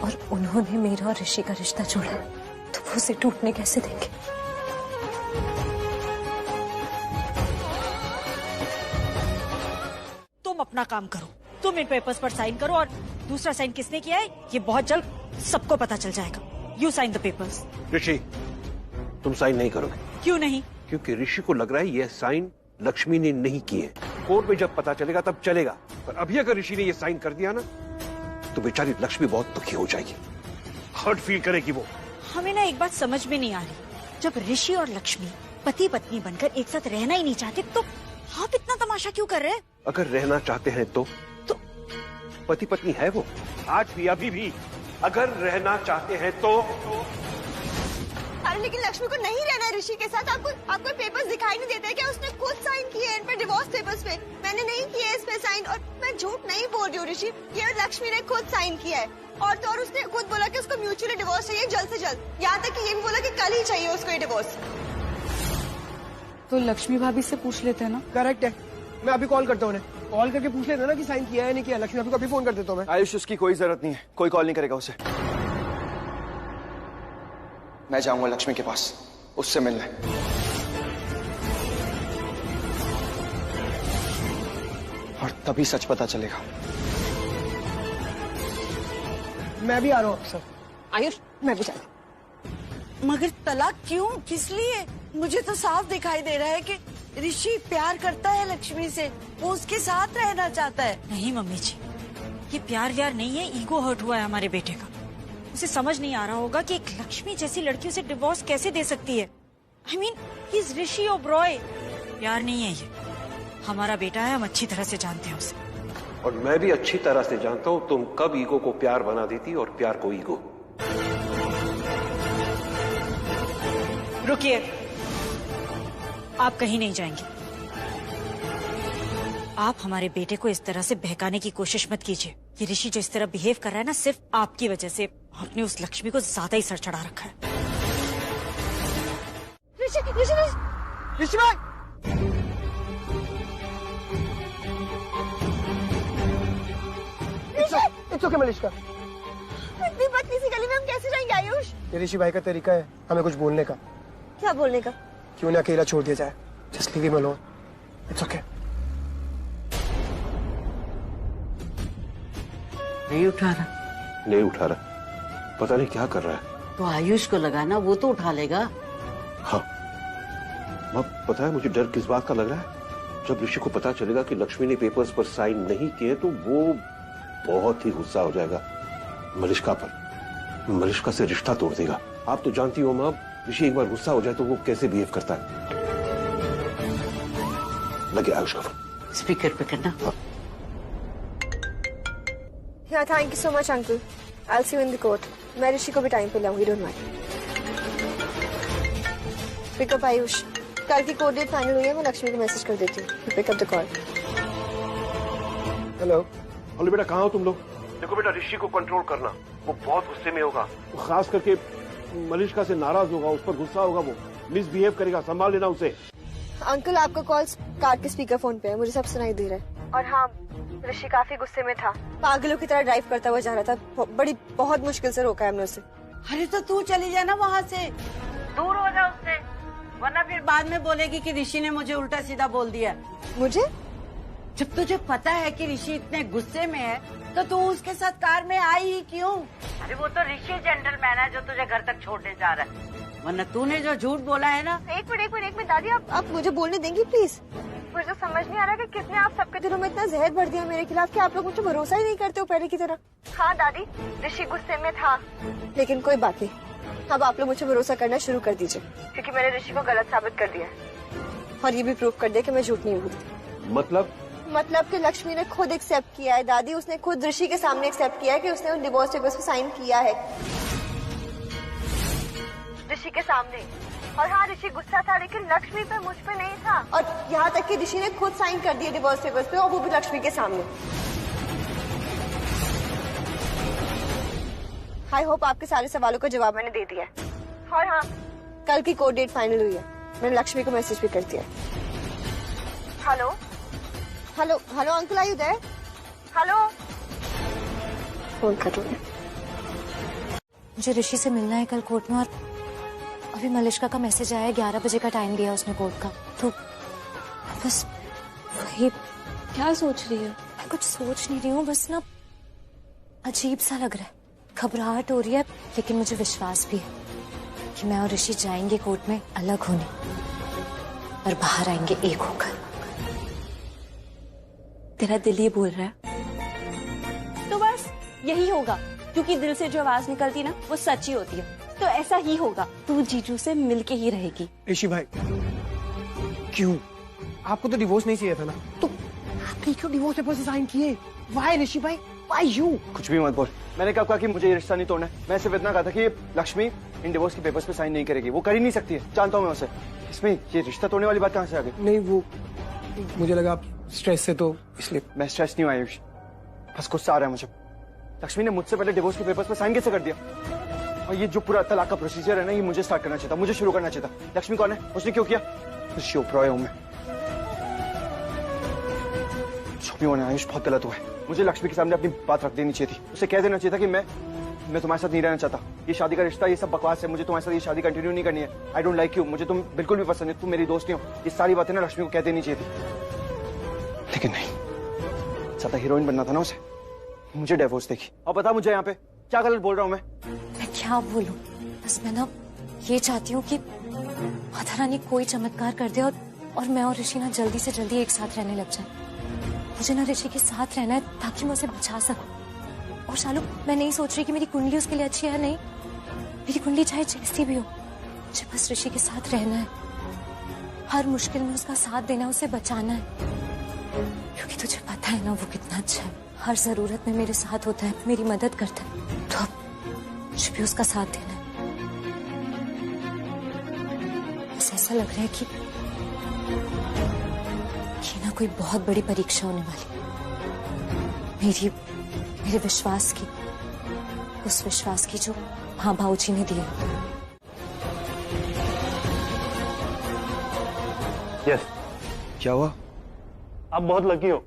और उन्होंने मेरा और ऋषि का रिश्ता जोड़ा, तो वो उसे टूटने कैसे देंगे? तुम अपना काम करो, तुम इन पेपर्स पर साइन करो, और दूसरा साइन किसने किया है ये बहुत जल्द सबको पता चल जाएगा। You sign the papers. Rishi, तुम साइन नहीं करोगे। क्यों नहीं? क्योंकि ऋषि को लग रहा है ये साइन लक्ष्मी ने नहीं किए। कोर्ट में जब पता चलेगा तब चलेगा, पर अभी अगर ऋषि ने ये साइन कर दिया ना, तो बेचारी लक्ष्मी बहुत दुखी हो जाएगी, हर्ट फील करेगी वो। हमें ना एक बात समझ में नहीं आ रही, जब ऋषि और लक्ष्मी पति पत्नी बनकर एक साथ रहना ही नहीं चाहते, तो आप इतना तमाशा क्यों कर रहे हैं? अगर रहना चाहते हैं तो पति पत्नी है वो, आज भी, अभी भी। अगर रहना चाहते हैं तो। अरे लेकिन लक्ष्मी को नहीं रहना है ऋषि के साथ। आपको पेपर्स दिखाई नहीं देते क्या? उसने खुद साइन किए हैं इन पे, डिवोर्स पेपर्स पे। मैंने नहीं किए इस पे साइन, और मैं झूठ नहीं बोल रही हूँ ऋषि, ये लक्ष्मी ने खुद साइन किया है। और तो और उसने खुद बोला कि उसको म्यूचुअली डिवोर्स चाहिए जल्द से जल्द, यहाँ तक कि ये भी बोला कि कल ही चाहिए उसको ये डिवोर्स। तो लक्ष्मी भाभी से पूछ लेते हैं ना। करेक्ट है, मैं अभी कॉल करता हूँ उन्हें, कॉल करके पूछ लेते ना कि साइन किया है नहीं किया। लक्ष्मी भाभी को अभी फोन कर देता हूँ मैं। आयुष, उसकी कोई जरूरत नहीं है, कोई कॉल नहीं करेगा उसे। मैं जाऊंगा लक्ष्मी के पास, उससे मिलने। और तभी सच पता चलेगा। मैं भी आ रहा हूँ सर। आयुष, मैं भी जाती। मगर तलाक क्यों, किस लिए? मुझे तो साफ दिखाई दे रहा है कि ऋषि प्यार करता है लक्ष्मी से, वो उसके साथ रहना चाहता है। नहीं मम्मी जी, ये प्यार व्यार नहीं है, ईगो हर्ट हुआ है हमारे बेटे का। उसे समझ नहीं आ रहा होगा कि एक लक्ष्मी जैसी लड़की उसे डिवोर्स कैसे दे सकती है। आई मीन ही इज ऋषि ओबरॉय। प्यार नहीं है ये, हमारा बेटा है, हम अच्छी तरह से जानते हैं उसे। और मैं भी अच्छी तरह से जानता हूँ तुम कब ईगो को प्यार बना देती और प्यार को ईगो। रुकिए, आप कहीं नहीं जाएंगे। आप हमारे बेटे को इस तरह से बहकाने की कोशिश मत कीजिए। ये ऋषि जो इस तरह बिहेव कर रहा है ना, सिर्फ आपकी वजह से। आपने उस लक्ष्मी को ज्यादा ही सर चढ़ा रखा है। ऋषि ऋषि ऋषि भाई, इट्स ओके मलिश्का। इतनी पतली सी गली में हम कैसे जाएंगे आयुष? ये ऋषि भाई का तरीका है हमें कुछ बोलने का। क्या बोलने का? क्यों ना अकेला छोड़ दिया जाए। Just leave him alone, it's okay. नहीं उठा रहा। नहीं उठा रहा, पता नहीं क्या कर रहा है। तो आयुष को लगाना, वो तो उठा लेगा। हाँ, पता है मुझे डर किस बात का लग रहा है? जब ऋषि को पता चलेगा कि लक्ष्मी ने पेपर्स पर साइन नहीं किए तो वो बहुत ही गुस्सा हो जाएगा मलिश्का पर। मलिश्का से रिश्ता तोड़ देगा। आप तो जानती हो माँ, ऋषि एक बार गुस्सा हो जाए तो वो कैसे बिहेव करता है। लगे आयुष का फोन स्पीकर पे करना। हाँ। Yeah, thank you so much, uncle. I'll see you in the court. मैं ऋषि को भी टाइम पे लाऊंगी, don't mind. Pick up Ayush. कल की कोर्ट डेट फाइनल हुई है, मैं लक्ष्मी को मैसेज कर देती हूँ। Pick up the call. Hello. Hello बेटा, कहाँ हो तुम लोग? देखो बेटा, ऋषि को कंट्रोल करना, वो बहुत गुस्से में होगा। वो खास करके मलिश्का से नाराज होगा, उस पर गुस्सा होगा, वो मिसबिहेव करेगा, संभाल लेना उसे। अंकल, आपका कॉल कार के स्पीकर फोन पे है, मुझे सब सुनाई दे रहा है। और हाँ, ऋषि काफी गुस्से में था, पागलों की तरह ड्राइव करता हुआ जा रहा था। बहुत मुश्किल से रोका है हमने उसे। अरे तो तू चली जाना वहाँ से, दूर हो जा उससे, वरना फिर बाद में बोलेगी कि ऋषि ने मुझे उल्टा सीधा बोल दिया। मुझे? जब तुझे पता है कि ऋषि इतने गुस्से में है तो तू उसके साथ कार में आई ही क्यों? अरे वो तो ऋषि जेंटलमैन है जो तुझे घर तक छोड़ने जा रहा है, वरना तूने जो झूठ बोला है ना। एक मिनट दादी, आप मुझे बोलने देंगी प्लीज? मुझे तो समझ नहीं आ रहा कि किसने आप सबके दिलों में इतना जहर भर दिया मेरे खिलाफ कि आप लोग मुझे भरोसा ही नहीं करते हो पहले की तरह। हाँ दादी, ऋषि गुस्से में था, लेकिन कोई बात नहीं, अब आप लोग मुझे भरोसा करना शुरू कर दीजिए, क्योंकि मैंने ऋषि को गलत साबित कर दिया और ये भी प्रूव कर दिया कि मैं झूठ नहीं हूँ। मतलब कि लक्ष्मी ने खुद एक्सेप्ट किया है दादी, उसने खुद ऋषि के सामने एक्सेप्ट किया है कि उसने उन डिवोर्स पेपर्स पे साइन किया है ऋषि के सामने। और हाँ, ऋषि गुस्सा था, लेकिन लक्ष्मी पे, मुझ पे नहीं था। और यहाँ तक कि ऋषि ने खुद साइन कर दिया डिवोर्स पेपर्स पे, और वो भी लक्ष्मी के सामने। आई होप आपके सारे सवालों का जवाब मैंने दे दिया है। और हाँ, कल की कोर्ट डेट फाइनल हुई है, मैंने लक्ष्मी को मैसेज भी कर दिया। Hello hello hello uncle, are you there? Hello, phone कर रही हूँ। मुझे ऋषि से मिलना है कल कोर्ट में, और अभी मलिश्का का मैसेज आया है, 11 बजे का टाइम दिया उसने कोर्ट का, तो बस वही। क्या सोच रही है? मैं कुछ सोच नहीं रही हूँ, बस ना अजीब सा लग रहा है, घबराहट हो रही है, लेकिन मुझे विश्वास भी है कि मैं और ऋषि जाएंगे कोर्ट में अलग होने और बाहर आएंगे एक होकर। तेरा दिल ये बोल रहा है तो बस यही होगा, क्योंकि दिल से जो आवाज निकलती ना वो सच्ची होती है, तो ऐसा ही होगा। तू जीजू से मिलके ही रहेगी। ऋषि भाई, क्यों? आपको तो डिवोर्स नहीं चाहिए था ना, तो आपने क्यों डिवोर्स पेपर से साइन किए? वाई ऋषि भाई, वाई यू? कुछ भी मत बोल। मैंने कब कहा कि मुझे ये रिश्ता नहीं तोड़ना है? मैं सिर्फ इतना कहा था कि लक्ष्मी इन डिवोर्स के पेपर्स पे साइन नहीं करेगी, वो कर ही नहीं सकती है, जानता हूँ मैं उसे। इसमें ये रिश्ता तोड़ने वाली बात कहाँ से आ गई? नहीं, वो मुझे लगा आप स्ट्रेस से, तो इसलिए। मैं स्ट्रेस नहीं हूँ आयुष, बस गुस्सा आ रहा है मुझे। लक्ष्मी ने मुझसे पहले डिवोर्स के पेपर्स पे साइन कैसे कर दिया? और ये जो पूरा तलाक का प्रोसीजर है ना, ये मुझे स्टार्ट करना चाहिए था, मुझे शुरू करना चाहिए था। लक्ष्मी कौन है? उसने क्यों किया? ऋषि ओबरॉय हूं मैं। जो भी होना आयुष बहुत गलत हुआ है। मुझे लक्ष्मी के सामने अपनी बात रख देनी चाहिए थी, उसे कह देना चाहिए था कि मैं तुम्हारे साथ नहीं रहना चाहता, ये शादी का रिश्ता, ये सब बकवास है, मुझे तुम्हारे साथ ये शादी कंटिन्यू नहीं करनी है। आई डोंट लाइक यू, मुझे तुम बिल्कुल भी पसंद है, तुम मेरी दोस्त नहीं हो। ये सारी बातें ना लक्ष्मी को कह देनी चाहिए थी, लेकिन नहीं, ज्यादा हीरोइन बनना था ना उसे, मुझे डिवोर्स देगी। और बता मुझे यहाँ पे क्या गलत बोल रहा हूँ मैं क्या बोलूं, बस मैं ना ये चाहती हूँ कि माता रानी कोई चमत्कार कर दे और मैं और ऋषि ना जल्दी से जल्दी एक साथ रहने लग जाए। मुझे ना ऋषि के साथ रहना है ताकि मैं उसे बचा सकूं। और शालू, मैं नहीं सोच रही कि मेरी कुंडली उसके लिए अच्छी है, नहीं, मेरी कुंडली चाहे जैसी भी हो, मुझे बस ऋषि के साथ रहना है, हर मुश्किल में उसका साथ देना है, उसे बचाना है। क्योंक't तुझे पता है ना वो कितना अच्छा है, हर जरूरत में मेरे साथ होता है, मेरी मदद करता है, तो अब मुझे भी उसका साथ देना है। बस ऐसा लग रहा है कि ना कोई बहुत बड़ी परीक्षा होने वाली, मेरे विश्वास की, उस विश्वास की जो माँ बाबूजी ने दिया। यस। क्या हुआ? आप बहुत लकी हो।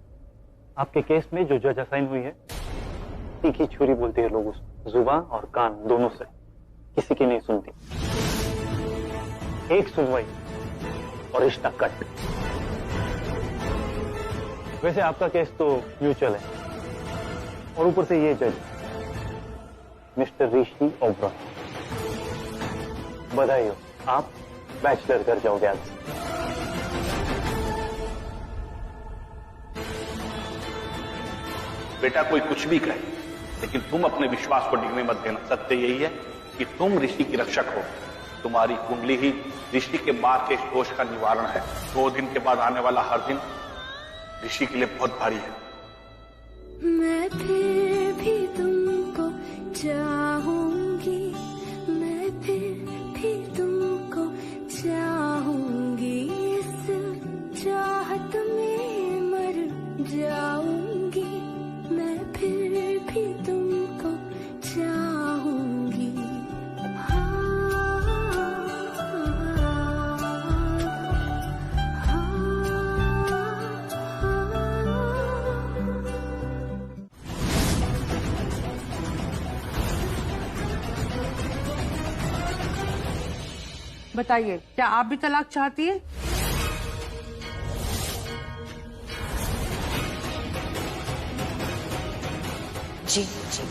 आपके केस में जो जज असाइन हुई है, तीखी छुरी बोलते हैं लोग उसको, जुबान और कान दोनों से, किसी की नहीं सुनती। एक सुनवाई और रिश्ता कट। वैसे आपका केस तो म्यूचुअल है, और ऊपर से ये जज मिस्टर ऋषि ओबरॉय, बधाई हो, आप बैचलर कर जाओगे आज से। बेटा कोई कुछ भी कहे, लेकिन तुम अपने विश्वास को डिगने मत देना। सत्य यही है कि तुम ऋषि की रक्षक हो। तुम्हारी कुंडली ही ऋषि के मार के इस दोष का निवारण है। 2 दिन के बाद आने वाला हर दिन ऋषि के लिए बहुत भारी है। मैं फिर भी तुमको चाहूंगी, मैं फिर भी तुमको चाहूंगी, इस चाहत में मर जाऊंगी, मैं फिर भी तुमको चाहूंगी। बताइए, क्या आप भी तलाक चाहती हैं? जी जी।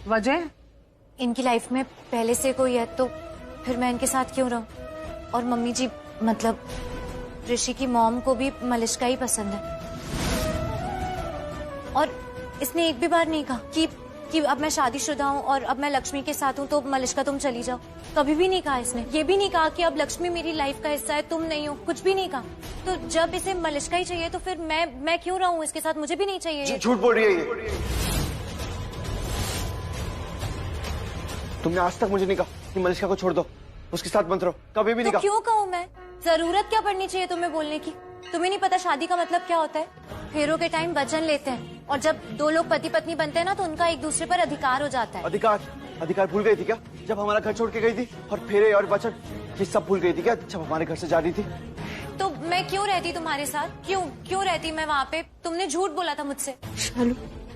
वजह? इनकी लाइफ में पहले से कोई है, तो फिर मैं इनके साथ क्यों रहूं? और मम्मी जी, मतलब ऋषि की मॉम को भी मलिश्का ही पसंद है, और इसने एक भी बार नहीं कहा कि अब मैं शादीशुदा हूँ और अब मैं लक्ष्मी के साथ हूँ तो मलिश्का तुम चली जाओ। कभी भी नहीं कहा इसने। ये भी नहीं कहा कि अब लक्ष्मी मेरी लाइफ का हिस्सा है, तुम नहीं हो, कुछ भी नहीं कहा। तो जब इसे मलिश्का ही चाहिए तो फिर मैं क्यों रहूं इसके साथ? मुझे भी नहीं चाहिए। झूठ बोल रही है ये। तुमने आज तक मुझे नहीं कहा कि मलिश्का को छोड़ दो, उसके साथ मत रहो, कभी भी नहीं कहा। क्यों कहूँ मैं? जरूरत क्या पड़नी चाहिए तुम्हें बोलने की? तुम्हें नहीं पता शादी का मतलब क्या होता है? फेरों के टाइम वचन लेते हैं, और जब 2 लोग पति पत्नी बनते हैं ना, तो उनका एक दूसरे पर अधिकार हो जाता है। अधिकार भूल गई थी क्या जब हमारा घर छोड़ के गई थी? और फेरे और वचन ये सब भूल गई थी क्या जब हमारे घर से जा रही थी? तो मैं क्यों रहती तुम्हारे साथ? क्यों रहती मैं वहाँ पे? तुमने झूठ बोला था मुझसे। शालू,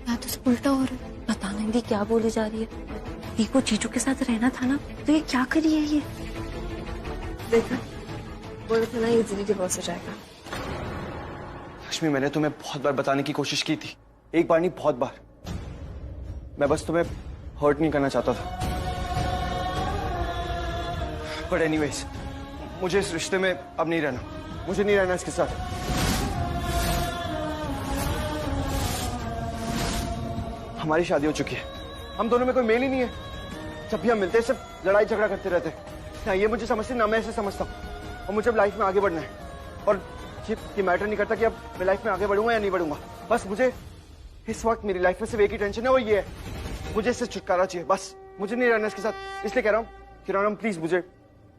मैं तो उल्टा हो रहा हूँ। पता नहीं भी क्या बोली जा रही है। को जीजू के साथ रहना था ना, तो ये क्या करी है ये? देखा, बोला था ना इजीली डिवोर्स हो जाएगा। लक्ष्मी, मैंने तुम्हें बहुत बार बताने की कोशिश की थी, एक बार नहीं बहुत बार। मैं बस तुम्हें हर्ट नहीं करना चाहता था। बट एनीवेज, मुझे इस रिश्ते में अब नहीं रहना, मुझे नहीं रहना इसके साथ। हमारी शादी हो चुकी है, हम दोनों में कोई मेल ही नहीं है। जब भी हम मिलते हैं सिर्फ लड़ाई झगड़ा करते रहते हैं। ना ये मुझे समझते, ना मैं ऐसे समझता हूँ। और मुझे अब लाइफ में आगे बढ़ना है, और ये मैटर नहीं करता कि अब मैं लाइफ में आगे बढ़ूंगा या नहीं बढ़ूंगा। बस मुझे इस वक्त मेरी लाइफ में सिर्फ एक ही टेंशन है, वो ये है, मुझे इससे छुटकारा चाहिए। बस मुझे नहीं रहना इसके साथ। इसलिए कह रहा हूँ कि रानम प्लीज मुझे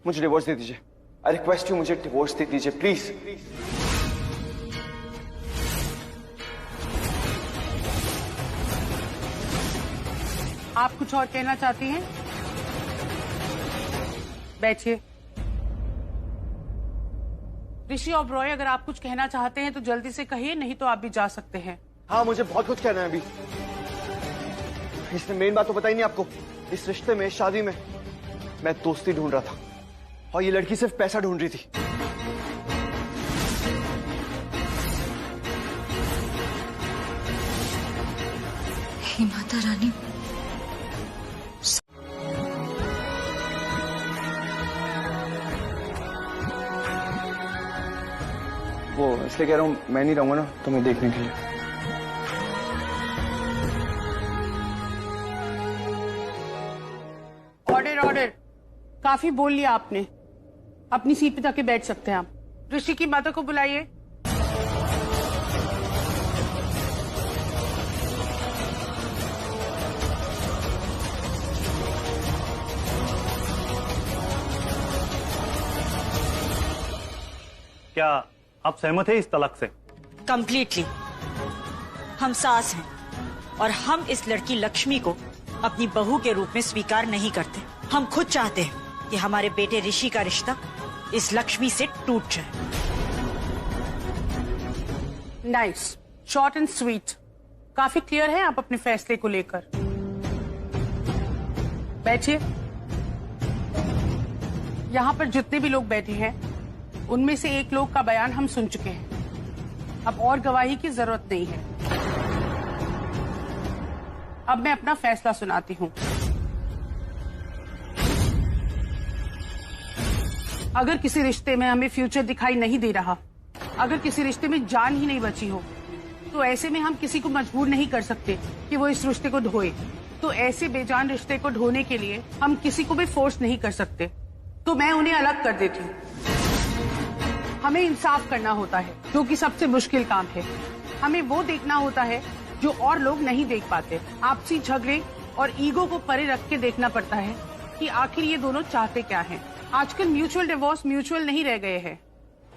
डिवोर्स दे दीजिए। आई रिक्वेस्ट यू, मुझे डिवोर्स दे दीजिए प्लीज। आप कुछ और कहना चाहती हैं? बैठिए। ऋषि ओबरॉय, अगर आप कुछ कहना चाहते हैं तो जल्दी से कहिए, नहीं तो आप भी जा सकते हैं। हाँ, मुझे बहुत कुछ कहना है अभी। इसने मेन बात तो बताई नहीं आपको। इस रिश्ते में, शादी में मैं दोस्ती ढूंढ रहा था, और ये लड़की सिर्फ पैसा ढूंढ रही थी। वो इसलिए कह रहा हूँ मैं नहीं रहूंगा ना तुम्हें देखने के लिए। ऑर्डर ऑर्डर, काफी बोल लिया आपने, अपनी सीट पे जाके बैठ सकते हैं आप। ऋषि की माता को बुलाइए। क्या आप सहमत हैं इस तलाक से? कंप्लीटली। हम सास हैं और हम इस लड़की लक्ष्मी को अपनी बहू के रूप में स्वीकार नहीं करते। हम खुद चाहते हैं कि हमारे बेटे ऋषि का रिश्ता इस लक्ष्मी से टूट जाए। Nice, short and sweet. काफी क्लियर है आप अपने फैसले को लेकर। बैठिए। यहाँ पर जितने भी लोग बैठे हैं उनमें से एक लोग का बयान हम सुन चुके हैं। अब और गवाही की जरूरत नहीं है। अब मैं अपना फैसला सुनाती हूँ। अगर किसी रिश्ते में हमें फ्यूचर दिखाई नहीं दे रहा, अगर किसी रिश्ते में जान ही नहीं बची हो, तो ऐसे में हम किसी को मजबूर नहीं कर सकते कि वो इस रिश्ते को ढोए। तो ऐसे बेजान रिश्ते को ढोने के लिए हम किसी को भी फोर्स नहीं कर सकते। तो मैं उन्हें अलग कर देती हूँ। हमें इंसाफ करना होता है, जो कि सबसे मुश्किल काम है। हमें वो देखना होता है जो और लोग नहीं देख पाते। आपसी झगड़े और ईगो को परे रख के देखना पड़ता है कि आखिर ये दोनों चाहते क्या हैं। आजकल म्यूचुअल डिवोर्स म्यूचुअल नहीं रह गए हैं,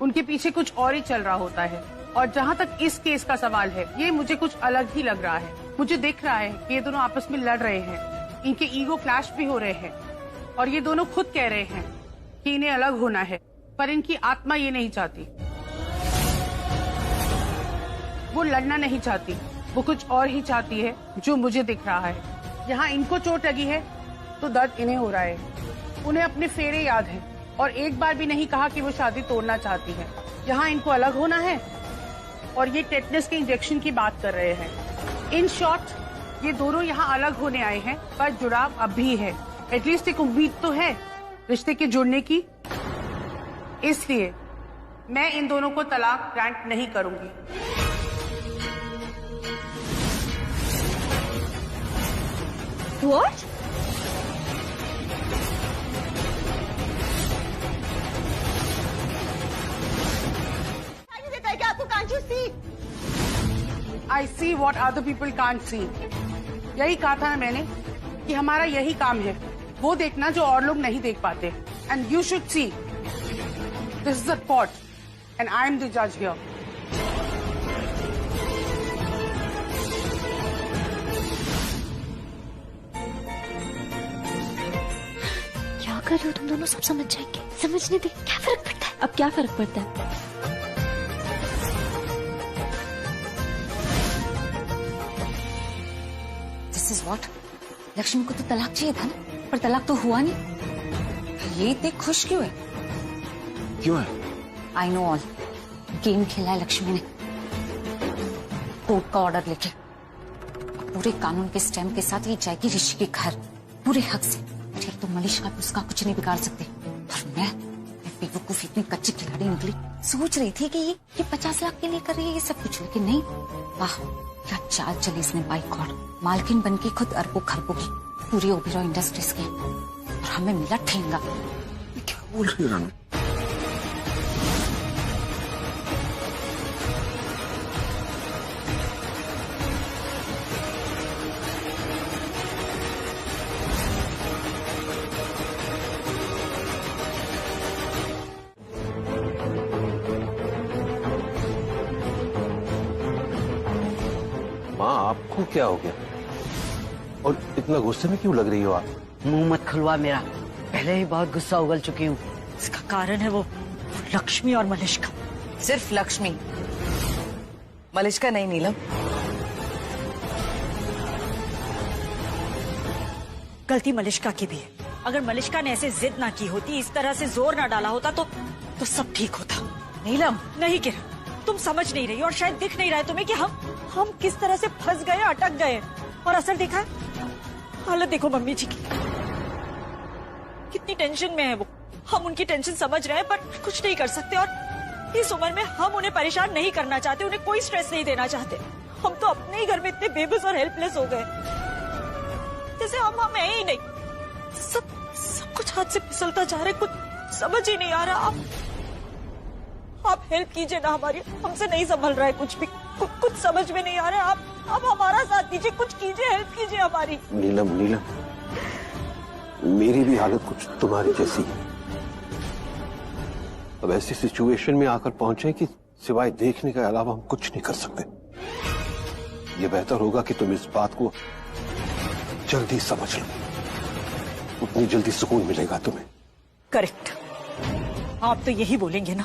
उनके पीछे कुछ और ही चल रहा होता है। और जहाँ तक इस केस का सवाल है, ये मुझे कुछ अलग ही लग रहा है। मुझे दिख रहा है कि ये दोनों आपस में लड़ रहे हैं, इनके ईगो क्लैश भी हो रहे हैं और ये दोनों खुद कह रहे हैं कि इन्हें अलग होना है, पर इनकी आत्मा ये नहीं चाहती। वो लड़ना नहीं चाहती, वो कुछ और ही चाहती है जो मुझे दिख रहा है। यहाँ इनको चोट लगी है तो दर्द इन्हें हो रहा है। उन्हें अपने फेरे याद है और एक बार भी नहीं कहा कि वो शादी तोड़ना चाहती है। यहाँ इनको अलग होना है और ये टेटनस के इंजेक्शन की बात कर रहे हैं। इन शॉर्ट, ये दोनों यहाँ अलग होने आए हैं, पर जुड़ाव अब भी है। एटलीस्ट एक उम्मीद तो है रिश्ते के जुड़ने की। इसलिए मैं इन दोनों को तलाक ग्रांट नहीं करूंगी। What? देता है कि आपको can't you see? I see what other people can't see. यही कहा था ना मैंने कि हमारा यही काम है, वो देखना जो और लोग नहीं देख पाते। And you should see. This is a court, and I am the judge here. क्या कर रहे हो तुम दोनों? सब समझ जाएंगे। समझने दे, क्या फर्क पड़ता है? अब क्या फर्क पड़ता है? This is what? लक्ष्मी को तो तलाक चाहिए था ना, पर तलाक तो हुआ नहीं। ये इतनी खुश क्यों है? क्यों है? I know all. गेम खेला है लक्ष्मी ने, कोर्ट का ऑर्डर लेके। पूरे कानून के स्टैम्प के साथ ये जाएगी ऋषि के घर, पूरे हक से। ठीक तो मलिश्का भी उसका कुछ नहीं बिगाड़ सकते। और मैं बेवकूफ इतनी कच्ची खिलाड़ी निकली। सोच रही थी कि ये 50 लाख के लिए कर रही है ये सब कुछ, लेकिन नहीं। वाह, क्या चाल चली इसने। बाय गॉड, मालकिन बनके खुद अरबों खरबों की, पूरी ओबेरॉय इंडस्ट्रीज की, और हमें मिला ठेंगा। क्या बोल रही है रानू? माँ, आपको क्या हो गया और इतना गुस्से में क्यों लग रही हो आप? मुंह मत खुलवा मेरा, पहले ही बहुत गुस्सा उगल चुकी हूँ। इसका कारण है वो लक्ष्मी और मलिश्का। सिर्फ लक्ष्मी, मलिश्का नहीं नीलम। गलती मलिश्का की भी है। अगर मलिश्का ने ऐसे जिद ना की होती, इस तरह से जोर ना डाला होता तो सब ठीक होता। नीलम, नहीं किरण, तुम समझ नहीं रही और शायद दिख नहीं रहा है तुम्हें कि हम किस तरह से फंस गए, अटक गए। और असर देखा, हालत देखो मम्मी जी की, कितनी टेंशन में है वो। हम उनकी टेंशन समझ रहे हैं पर कुछ नहीं कर सकते। और इस उम्र में हम उन्हें परेशान नहीं करना चाहते, उन्हें कोई स्ट्रेस नहीं देना चाहते। हम तो अपने ही घर में इतने बेबस और हेल्पलेस हो गए जैसे हम है ही नहीं। सब कुछ हाथ से फिसलता जा रहा है, कुछ समझ ही नहीं आ रहा। आप हेल्प कीजिए ना हमारी, हमसे नहीं संभल रहा है कुछ भी, कुछ समझ में नहीं आ रहा है। आप हमारा साथ दीजिए, कुछ कीजिए, हेल्प कीजिए हमारी। नीलम, मेरी भी हालत कुछ तुम्हारी जैसी है। अब ऐसी सिचुएशन में आकर पहुंचे कि सिवाय देखने के अलावा हम कुछ नहीं कर सकते। ये बेहतर होगा कि तुम इस बात को जल्दी समझ लो, उतनी जल्दी सुकून मिलेगा तुम्हें। करेक्ट, आप तो यही बोलेंगे ना।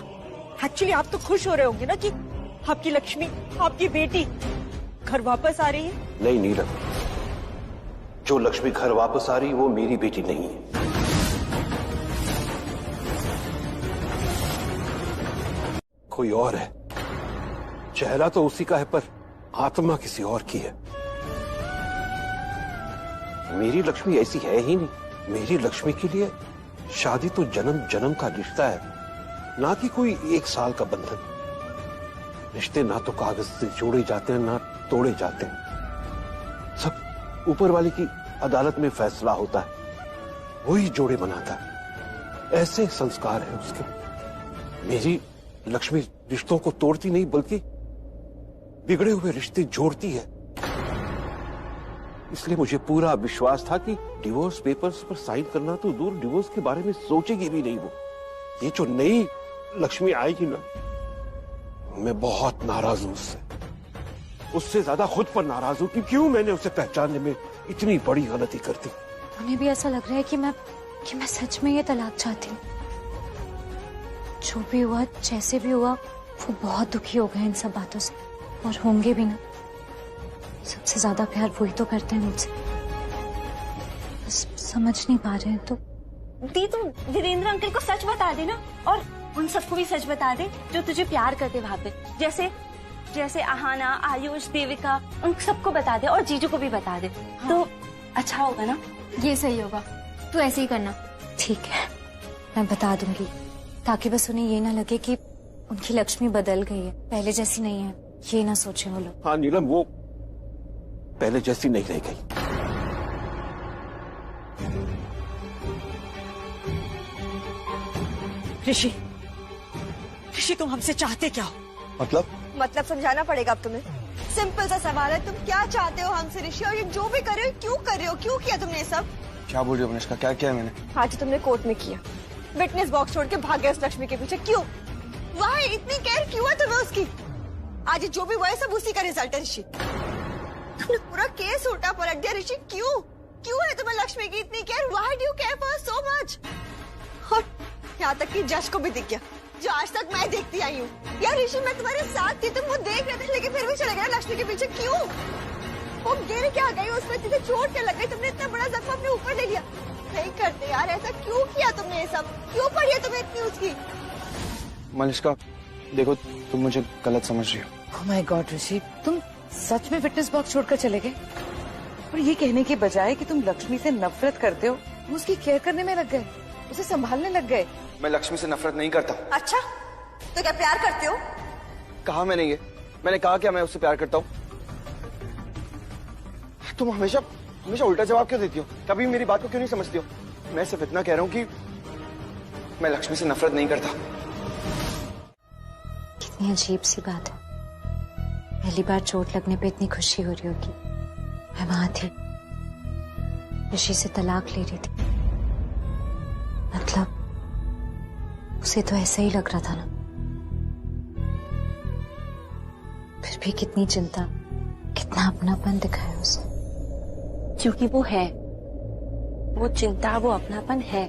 एक्चुअली आप तो खुश हो रहे होंगे ना कि आपकी लक्ष्मी, आपकी बेटी घर वापस आ रही है। नहीं नीलम, जो लक्ष्मी घर वापस आ रही है वो मेरी बेटी नहीं है। कोई और है। चेहरा तो उसी का है पर आत्मा किसी और की है। मेरी लक्ष्मी ऐसी है ही नहीं। मेरी लक्ष्मी के लिए शादी तो जन्म जन्म का रिश्ता है, ना कि कोई 1 साल का बंधन। रिश्ते ना तो कागज से जोड़े जाते हैं ना तोड़े जाते हैं। सब ऊपर वाले की अदालत में फैसला होता है, वही जोड़े बनाता है। ऐसे संस्कार है उसके। मेरी लक्ष्मी रिश्तों को तोड़ती नहीं बल्कि बिगड़े हुए रिश्ते जोड़ती है। इसलिए मुझे पूरा विश्वास था कि डिवोर्स पेपर्स पर साइन करना तो दूर, डिवोर्स के बारे में सोचेगी भी नहीं वो। ये जो नई लक्ष्मी आएगी ना, मैं बहुत नाराज हूं उससे ज्यादा खुद पर नाराज हूं कि क्यों मैंने उसे पहचानने में इतनी बड़ी गलती कर दी। उन्हें भी ऐसा लग रहा है कि मैं सच में ये तलाक चाहती हूँ। जो भी हुआ, जैसे भी हुआ, वो बहुत दुखी हो गए इन सब बातों से, और होंगे भी ना। सबसे ज्यादा प्यार वही तो करते हैं मुझसे, बस समझ नहीं पा रहे हैं। तो दी, तुम वीरेंद्र अंकल को सच बता दे ना, और उन सबको भी सच बता दे जो तुझे प्यार करते वहां पे। जैसे आहाना, आयुष, देविका, उन सबको बता दे, और जीजू को भी बता दे। हाँ। तो अच्छा होगा ना? ये सही होगा, तू ऐसे ही करना। ठीक है, मैं बता दूंगी, ताकि बस उन्हें ये ना लगे कि उनकी लक्ष्मी बदल गई है, पहले जैसी नहीं है। ये ना सोचे वो लोग। हाँ नीलम, वो पहले जैसी नहीं रह गई। ऋषि तुम हमसे चाहते क्या हो? मतलब समझाना पड़ेगा अब तुम्हें। सिंपल सा सवाल है, तुम क्या चाहते हो हमसे ऋषि? और ये जो भी कर रहे हो, क्यों कर रहे हो? क्यों किया तुमने ये सब? क्या बोल रही हो मनीषा? क्या किया मैंने? आज तुमने कोर्ट में किया, विटनेस बॉक्स छोड़ के भाग गए उस लक्ष्मी के पीछे। क्यों? वहाँ इतनी केयर क्यों है तुम्हें उसकी? आज जो भी हुआ है सब उसी का रिजल्ट है ऋषि। तुमने पूरा केस उल्टा पलट दिया ऋषि। क्यों है तुम्हें लक्ष्मी की इतनी care? Why do you care for so much? और यहाँ तक कि जज को भी दिख गया, जो आज तक मैं देखती आई हूँ। यार ऋषि, मैं तुम्हारे साथ थी, तुम वो देख रहे थे, लेकिन फिर भी चले गए लक्ष्मी के पीछे। क्यों? वो गिर क्या गई, उसमें सीधे चोट क्या लग गई? तुमने इतना बड़ा जख्म अपने ऊपर ले लिया। नहीं करते यार, ऐसा क्यों किया तुमने? ये सब क्यों पड़ी है तुम्हें इतनी उसकी? मनीषा देखो, तुम मुझे गलत समझ रही हो। ओह माय गॉड ऋषि, तुम सच में फिटनेस बॉक्स छोड़कर चले गए? और ये कहने के बजाय कि तुम लक्ष्मी से नफरत करते हो, उसकी केयर करने में लग गए, उसे संभालने लग गए। मैं लक्ष्मी से नफरत नहीं करता। अच्छा, तो क्या प्यार करते हो? कहा मैंने ये? मैंने कहा क्या मैं उससे प्यार करता हूँ? तुम हमेशा उल्टा जवाब क्यों देती हो? कभी मेरी बात को क्यों नहीं समझती हो? मैं सिर्फ इतना कह रहा हूँ कि मैं लक्ष्मी से नफरत नहीं करता। कितनी अजीब सी बात है, पहली बार चोट लगने पे इतनी खुशी हो रही होगी। मैं वहां थी, ऋषि से तलाक ले रही थी, मतलब उसे तो ऐसा ही लग रहा था ना। फिर भी कितनी चिंता, कितना अपनापन दिखाया उसे। क्योंकि वो है, वो चिंता, वो अपनापन है।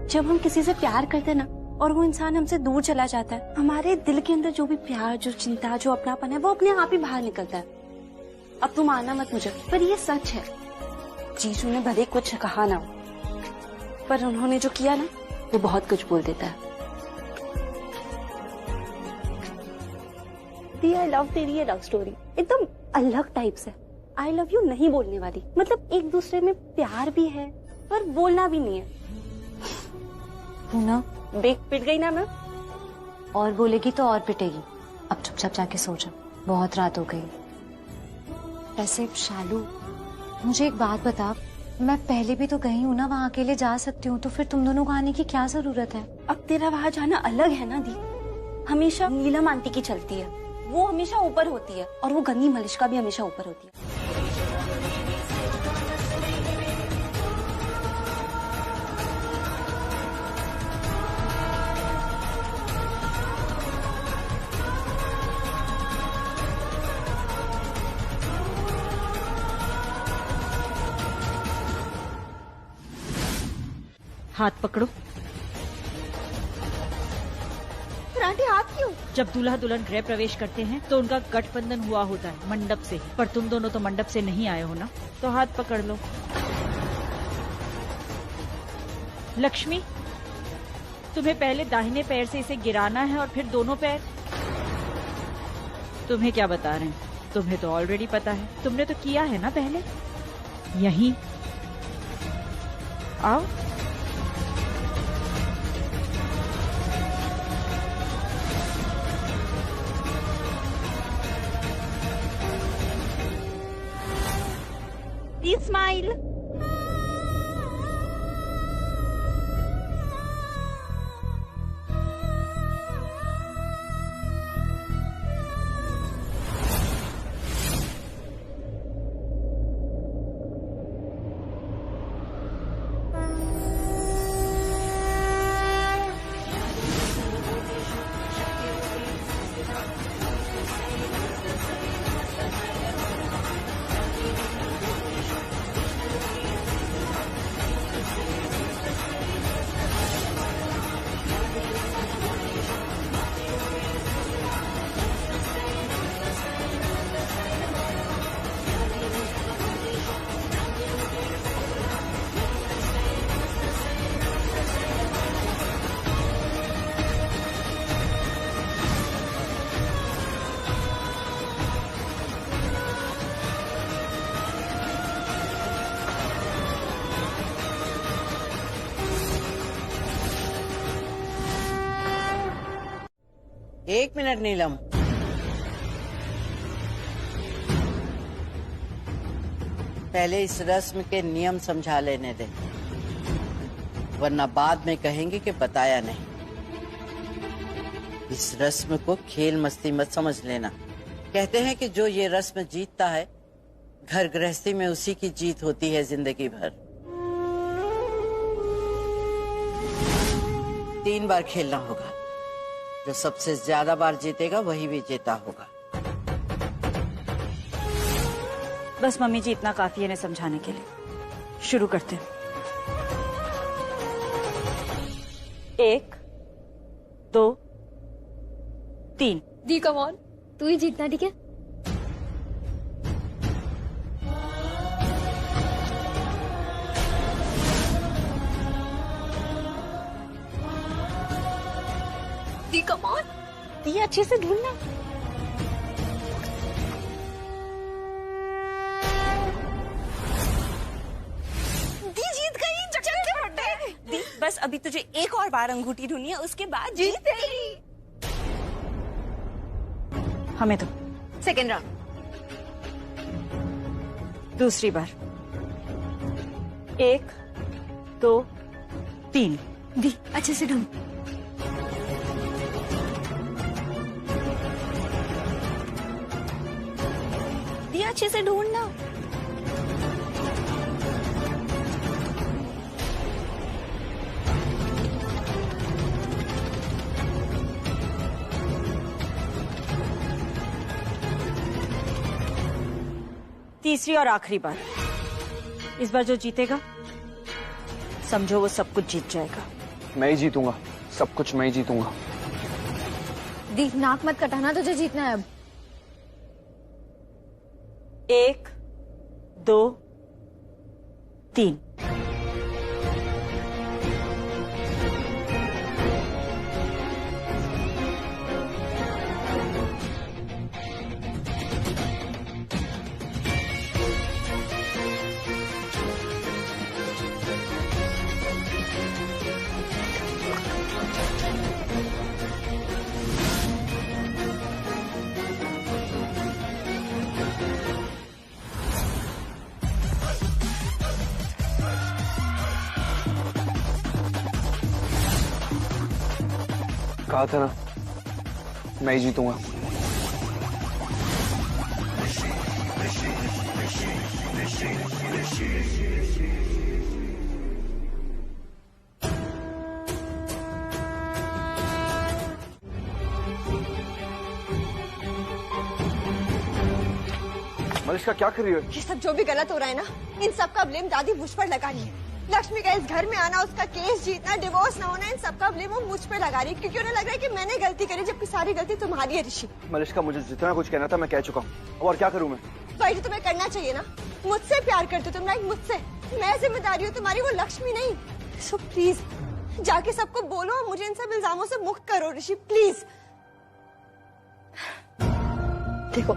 जब हम किसी से प्यार करते हैं ना, और वो इंसान हमसे दूर चला जाता है, हमारे दिल के अंदर जो भी प्यार, जो चिंता, जो अपनापन है, वो अपने आप ही बाहर निकलता है। अब तुम मानना मत मुझे, पर ये सच है। जीजू ने भले कुछ कहा ना, पर उन्होंने जो किया ना, वो बहुत कुछ बोल देता है। आई लव तेरी ये लव स्टोरी एकदम अलग टाइप से। आई लव यू नहीं बोलने वाली, मतलब एक दूसरे में प्यार भी है पर बोलना भी नहीं है। पूना, देख पिट गई ना मैं। और बोलेगी तो और पिटेगी। अब चुपचाप जाके सो जा, बहुत रात हो गई। वैसे शालू, मुझे एक बात बता, मैं पहले भी तो गई हूँ ना, वहाँ अकेले जा सकती हूँ, तो फिर तुम दोनों को आने की क्या जरूरत है? अब तेरा वहाँ जाना अलग है ना दी। हमेशा नीलम आंटी की चलती है, वो हमेशा ऊपर होती है, और वो गंदी मलिश्का भी हमेशा ऊपर होती है। हाथ पकड़ो। आंटी आप क्यों? जब दूल्हा दुल्हन गृह प्रवेश करते हैं तो उनका गठबंधन हुआ होता है मंडप से, पर तुम दोनों तो मंडप से नहीं आए हो ना, तो हाथ पकड़ लो। लक्ष्मी, तुम्हें पहले दाहिने पैर से इसे गिराना है और फिर दोनों पैर। तुम्हें क्या बता रहे हैं, तुम्हें तो ऑलरेडी पता है, तुमने तो किया है ना पहले। यहीं आओ। स्माइल। एक मिनट नीलम, पहले इस रस्म के नियम समझा लेने दे, वरना बाद में कहेंगे कि बताया नहीं। इस रस्म को खेल मस्ती मत समझ लेना। कहते हैं कि जो ये रस्म जीतता है, घर गृहस्थी में उसी की जीत होती है जिंदगी भर। 3 बार खेलना होगा, जो सबसे ज्यादा बार जीतेगा वही विजेता होगा। बस मम्मी जी, इतना काफी है इन्हें समझाने के लिए। शुरू करते हैं। 1 2 3। दी कम ऑन, तू ही जीतना, ठीक है? दी कम ऑन, दी अच्छे से ढूंढना। दी जीत गई। दी बस अभी तुझे एक और बार अंगूठी ढूंढनी है, उसके बाद जीतेगी। हमें तो सेकेंड राउंड। दूसरी बार। 1 2 3। दी अच्छे से ढूंढ। दी अच्छे से ढूंढना। तीसरी और आखिरी बार। इस बार जो जीतेगा, समझो वो सब कुछ जीत जाएगा। मैं ही जीतूंगा, सब कुछ मैं ही जीतूंगा। दी नाक मत कटाना, तुझे जीतना है अब। 1 2 3। कहा था ना मैं ही जीतूंगा। मलिष्का क्या कर रही हो? ये सब जो भी गलत हो रहा है ना, इन सब का ब्लेम दादी मुझ पर लगा रही है। लक्ष्मी का इस घर में आना, उसका केस जीतना, डिवोर्स ना होना, इन सब का ब्लेम वो मुझ पर लगा रही है, क्योंकि उन्हें लग रहा है कि मैंने गलती करी, जबकि सारी गलती तुम्हारी है ऋषि। मलिष्का मुझे जितना कुछ कहना था मैं कह चुका हूँ, और क्या करूँ मैं? भाई तो तुम्हें करना चाहिए ना, मुझसे प्यार करते हो तुम, राइट? मुझसे। मैं जिम्मेदारी हूँ तुम्हारी, वो लक्ष्मी नहीं। सो प्लीज जाके सबको बोलो और मुझे इन सब इल्जामों से मुक्त करो ऋषि, प्लीज। देखो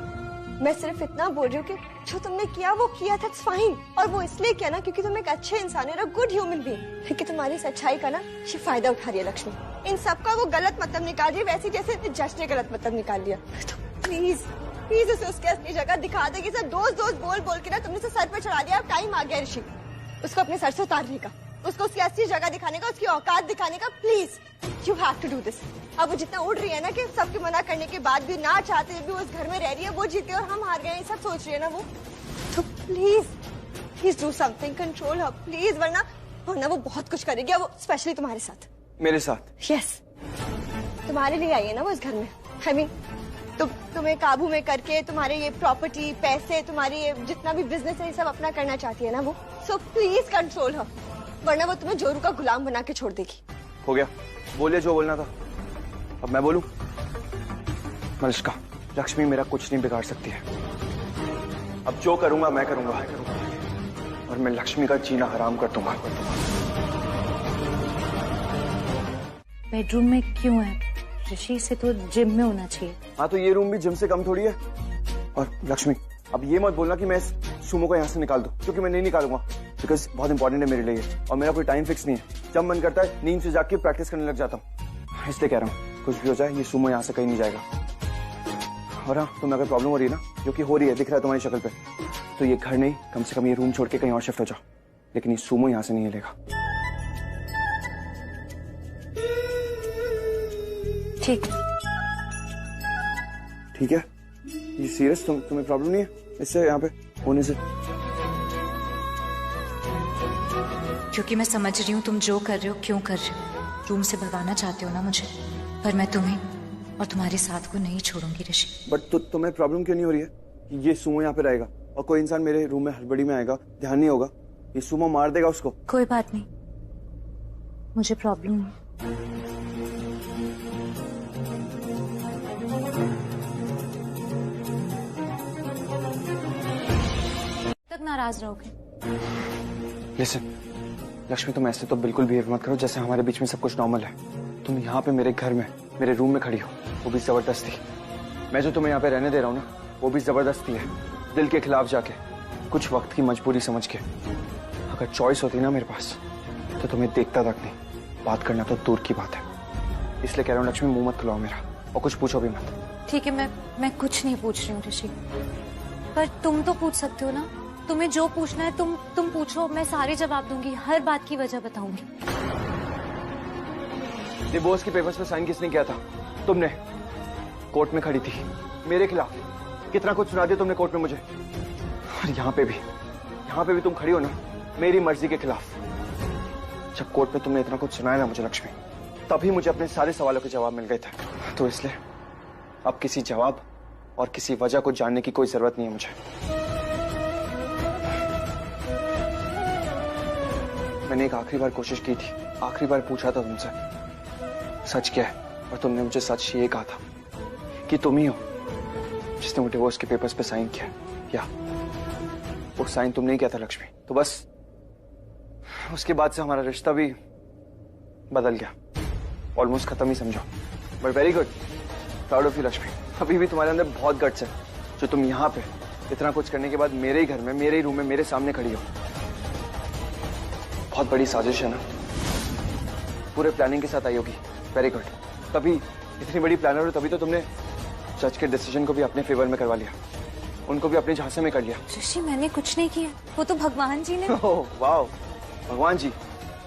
मैं सिर्फ इतना बोल रही हूँ कि जो तुमने किया वो किया था, फाइन। और वो इसलिए किया ना क्योंकि तुम एक अच्छे इंसान हो, गुड ह्यूमन बीइंग। लेकिन तुम्हारी सच्चाई का ना ये फायदा उठा रही है लक्ष्मी। इन सब का वो गलत मतलब निकाल रही है, वैसे जैसे जज ने गलत मतलब निकाल लिया। तो प्लीज प्लीज उसे उसके असली जगह दिखा देगी। सब दोस्त दोस्त बोल बोल के ना तुमने उसे सर पे चढ़ा दिया। अब टाइम आ गया ऋषि उसको अपने सर से उतारने का, उसको उसकी असली जगह दिखाने का, उसकी औकात दिखाने का। Please you have to do this. अब वो जितना उड़ रही है ना कि सबके मना करने के बाद भी, ना चाहते भी वो उस घर में रह रही है, वो जीते और हम हार गए, ये सब सोच रही है ना वो। तो please please do something, control her please, वरना वो बहुत कुछ करेगी, वो स्पेशली तुम्हारे साथ। मेरे साथ? यस, तुम्हारे लिए आई है ना वो इस घर में। आई मीन तुम्हें काबू में करके तुम्हारे ये प्रॉपर्टी, पैसे, तुम्हारी ये जितना भी बिजनेस है, ये सब अपना करना चाहती है ना वो। सो प्लीज कंट्रोल हर, वरना वो तुम्हें जोरू का गुलाम बना के छोड़ देगी। हो गया, बोलिए जो बोलना था। अब मैं बोलूं? मलिष्का, लक्ष्मी मेरा कुछ नहीं बिगाड़ सकती है। अब जो करूंगा मैं करूंगा, और मैं लक्ष्मी का जीना हराम कर दूंगा। बेडरूम में क्यों है ऋषि? से तो जिम में होना चाहिए। हाँ तो ये रूम भी जिम से कम थोड़ी है। और लक्ष्मी अब ये मत बोलना कि मैं इस सुमो को यहाँ से निकाल दूं, क्योंकि मैं नहीं निकालूंगा, बिकॉज बहुत इंपॉर्टेंट है मेरे लिए, और मेरा कोई टाइम फिक्स नहीं है। जब मन करता है नींद से जाग के प्रैक्टिस करने लग जाता हूँ, इसलिए कह रहा हूँ कुछ भी हो जाए ये सुमो यहाँ से कहीं नहीं जाएगा। और हाँ, तुम्हें अगर प्रॉब्लम हो रही है ना, जो कि हो रही है, दिख रहा है तुम्हारी शक्ल पे, तो ये घर नहीं, कम से कम ये रूम छोड़ के कहीं और शिफ्ट हो जाओ, लेकिन ये सुमो यहाँ से नहीं हिलेगा। ठीक ठीक है? ये सीरियस? तुम्हें प्रॉब्लम नहीं है इससे यहाँ पे होने से? क्योंकि मैं समझ रही हूँ तुम जो कर रहे हो क्यों कर रहे हो। रूम से भगाना चाहते हो ना मुझे, पर मैं तुम्हें और तुम्हारे साथ को नहीं छोड़ूंगी ऋषि। बट तुम्हें प्रॉब्लम क्यों नहीं हो रही है कि ये सुमो यहाँ पे रहेगा और कोई इंसान मेरे रूम में हड़बड़ी में आएगा, ध्यान नहीं होगा, ये सुमो मार देगा उसको? कोई बात नहीं, मुझे प्रॉब्लम नहीं। तक नाराज रहोगे? लिसन लक्ष्मी, तुम ऐसे तो बिल्कुल बिहेव मत करो जैसे हमारे बीच में सब कुछ नॉर्मल है। तुम यहाँ पे मेरे घर में, मेरे रूम में खड़ी हो, वो भी जबरदस्ती। मैं जो तुम्हें यहाँ पे रहने दे रहा हूँ ना, वो भी जबरदस्ती है, दिल के खिलाफ जाके, कुछ वक्त की मजबूरी समझ के। अगर चॉइस होती ना मेरे पास तो तुम्हें देखता तक नहीं, बात करना तो दूर की बात है। इसलिए कह रहा हूँ लक्ष्मी, मुंह मत खुलाओ मेरा, और कुछ पूछो भी मत। ठीक है, मैं कुछ नहीं पूछ रही हूँ ऋषि, पर तुम तो पूछ सकते हो ना। तुम्हें जो पूछना है तुम पूछो, मैं सारे जवाब दूंगी, हर बात की वजह बताऊंगी। डिवोर्स के पेपर्स पे साइन किसने किया था? तुमने। कोर्ट में खड़ी थी मेरे खिलाफ, कितना कुछ सुना दिया तुमने कोर्ट में मुझे। और यहाँ पे भी तुम खड़ी हो ना मेरी मर्जी के खिलाफ। जब कोर्ट में तुमने इतना कुछ सुनाया ना मुझे लक्ष्मी, तभी मुझे अपने सारे सवालों के जवाब मिल गए थे। तो इसलिए अब किसी जवाब और किसी वजह को जानने की कोई जरूरत नहीं है मुझे। मैंने एक आखिरी बार कोशिश की थी, आखिरी बार पूछा था तुमसे सच क्या है, और तुमने मुझे सच ये कहा था कि तुम ही हो जिसने वो डिवोर्स के पेपर्स पे साइन किया। या वो साइन तुमने ही किया था लक्ष्मी। तो बस उसके बाद से हमारा रिश्ता भी बदल गया, ऑलमोस्ट खत्म ही समझो। But very good, proud of you Lakshmi. अभी भी तुम्हारे अंदर बहुत गट्स है, जो तुम यहाँ पे इतना कुछ करने के बाद मेरे ही घर में, मेरे ही रूम में, मेरे सामने खड़ी हो। बहुत बड़ी साजिश है ना, पूरे प्लानिंग के साथ आई होगी। Very good. तभी इतनी बड़ी प्लानर हो, तभी तो तुमने जज के डिसीजन को भी अपने फेवर में करवा लिया, उनको भी अपने झांसे में कर लिया। ऋषि, मैंने कुछ नहीं किया, वो तो भगवान जी ने। ओह वाह, भगवान जी।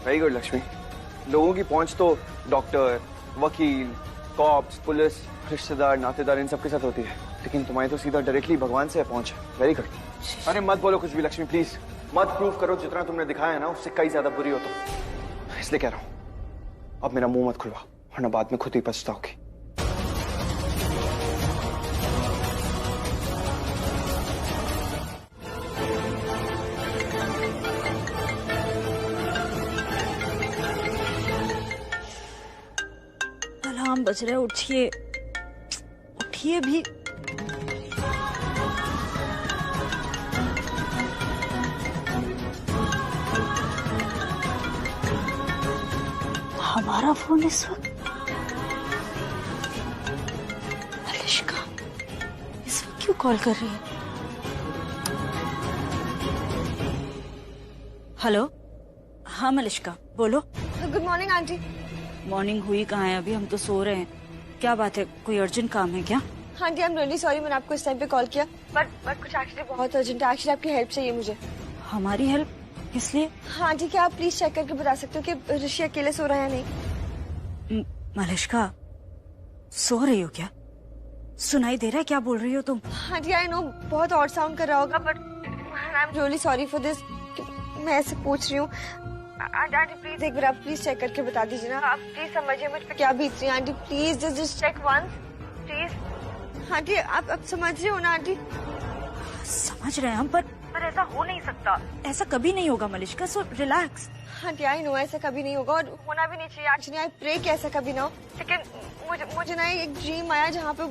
Very good Lakshmi. लोगों की पहुंच तो डॉक्टर, वकील, कॉप्स, पुलिस, रिश्तेदार, नातेदार, इन सबके साथ होती है, लेकिन तुम्हारी तो सीधा डायरेक्टली भगवान से पहुंच है। Very good. अरे मत बोलो कुछ भी लक्ष्मी, प्लीज मत प्रूव करो जितना तुमने दिखाया है ना उससे कई ज्यादा बुरी हो तुम, इसलिए कह रहा हूं अब मेरा मुंह मत खुलवा, वरना बाद में खुद ही पछताओगी। अलार्म बज रहा है, उठिए उठिए भी। हमारा फोन इस वक्त। मलिश्का इस वक्त क्यों कॉल कर रही है? हेलो, हाँ मलिश्का बोलो। Good morning aunty. मॉर्निंग हुई कहाँ है अभी, हम तो सो रहे हैं। क्या बात है, कोई अर्जेंट काम है क्या? हाँ जी, आई एम रियली सॉरी, मैंने आपको इस टाइम पे कॉल किया, बट कुछ एक्चुअली बहुत अर्जेंट है। एक्चुअली आपकी हेल्प चाहिए मुझे। हमारी हेल्प? किस लिए? हाँ जी, क्या आप प्लीज चेक करके बता सकते हो कि ऋषि अकेले सो रहा है नहीं? मलिश्का सो रही हो क्या? सुनाई दे रहा है क्या बोल रही हो तुम? हाँ जी, आई नो बहुत और साउंड कर रहा होगा, but I am really sorry for this. मैं ऐसे पूछ रही हूँ। आंटी प्लीज एक बार आप प्लीज चेक करके बता दीजिए ना। आप प्लीज समझिए मुझ पे क्या बीत रही है। Aunty please just check once please. Aunty आप समझ रहे हो ना? आंटी समझ रहे हैं हम, पर ऐसा हो नहीं सकता। ऐसा कभी नहीं होगा Malishka, so relax. Aunty I know ऐसा कभी नहीं होगा और होना भी नहीं चाहिए। एक्चुअली आई प्रे कि ऐसा कभी ना हो, लेकिन मुझे ना एक ड्रीम आया जहाँ वो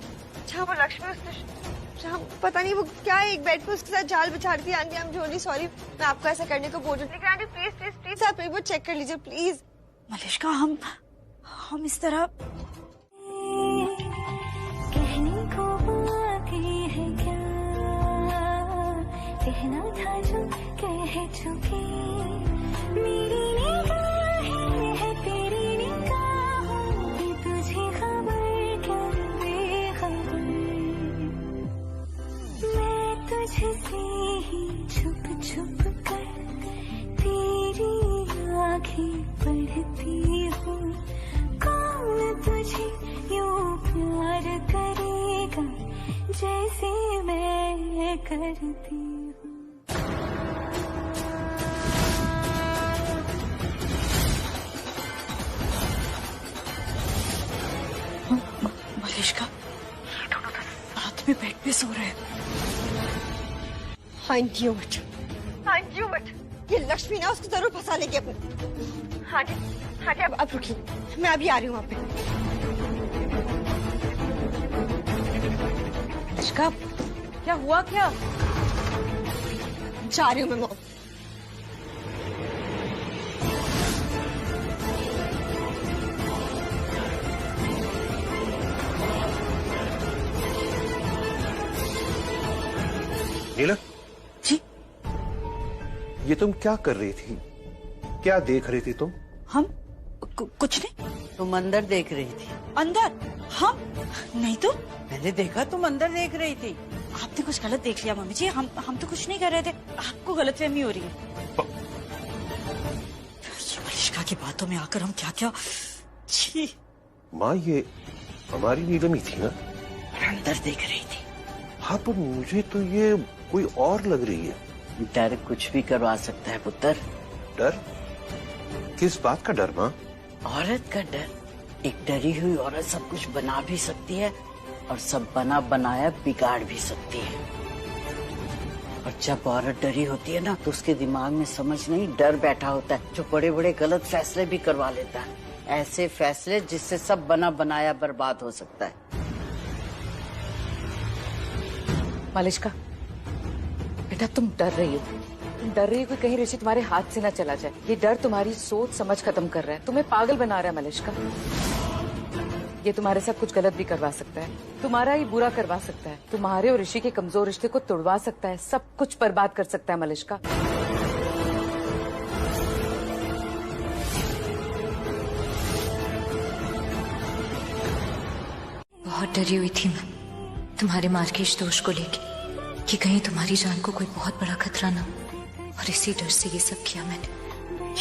लक्ष्मी जहाँ पता नहीं वो क्या है, एक बेड पे उसके साथ जाल बिछा रही थी। Aunty I am really sorry, मैं आपको ऐसा करने को बोल रही हूँ, लेकिन आंटी प्लीज प्लीज प्लीज आप एक बार चेक कर लीजिए प्लीज। मलिश्का हम इस तरह कहने को बाकी है क्या, कहना था जो कह चुकी, मेरी निगाहें है तेरी निगाहों की, तुझे खबर क्या बेखबर, मैं तुझसे ही छुप छुप कर तेरी आँखें पढ़ती हूँ, कौन तुझे यूं प्यार करेगा जैसे मैं करती हूँ। मलिश्का ये दोनों तो साथ में बेड पे सो रहे हैं। I knew it. ये लक्ष्मी ना उसको जरूर फंसा लेगी अपने। हाँ जी अब रुकिए, मैं अभी आ रही हूँ वहाँ पे। मलिश्का क्या हुआ क्या? जा रही हूँ मैं मॉम। नीला जी, ये तुम क्या कर रही थी? क्या देख रही थी तुम? हम कुछ नहीं। तुम अंदर देख रही थी? अंदर? हम नहीं तो। मैंने देखा तुम अंदर देख रही थी। आपने कुछ गलत देख लिया मम्मी जी, हम तो कुछ नहीं कर रहे थे। आपको गलतफहमी हो रही है। ये मलिश्का की बातों में आकर हम क्या क्या। जी माँ, ये हमारी नीलम ही थी ना? अंदर देख रही थी। हाँ, पर मुझे तो ये कोई और लग रही है। डर कुछ भी करवा सकता है पुत्र। डर? किस बात का डर माँ? औरत का डर। एक डरी हुई औरत सब कुछ बना भी सकती है और सब बना बनाया बिगाड़ भी सकती है। और जब औरत डरी होती है ना तो उसके दिमाग में समझ नहीं डर बैठा होता है, जो बड़े बड़े गलत फैसले भी करवा लेता है। ऐसे फैसले जिससे सब बना बनाया बर्बाद हो सकता है। मलिश्का बेटा, तुम डर रही हो। तुम डर रही हो कि कहीं ऋषि तुम्हारे हाथ से ना चला जाए। ये डर तुम्हारी सोच समझ खत्म कर रहा है, तुम्हें पागल बना रहा है मलिश्का। ये तुम्हारे साथ कुछ गलत भी करवा सकता है, तुम्हारा ही बुरा करवा सकता है, तुम्हारे और ऋषि के कमजोर रिश्ते को तोड़वा सकता है, सब कुछ बर्बाद कर सकता है मलिश्का। बहुत डरी हुई थी मैं तुम्हारे मार्केश दोष को लेके कि कहीं तुम्हारी जान को कोई बहुत बड़ा खतरा ना हो, और इसी डर से ये सब किया मैंने।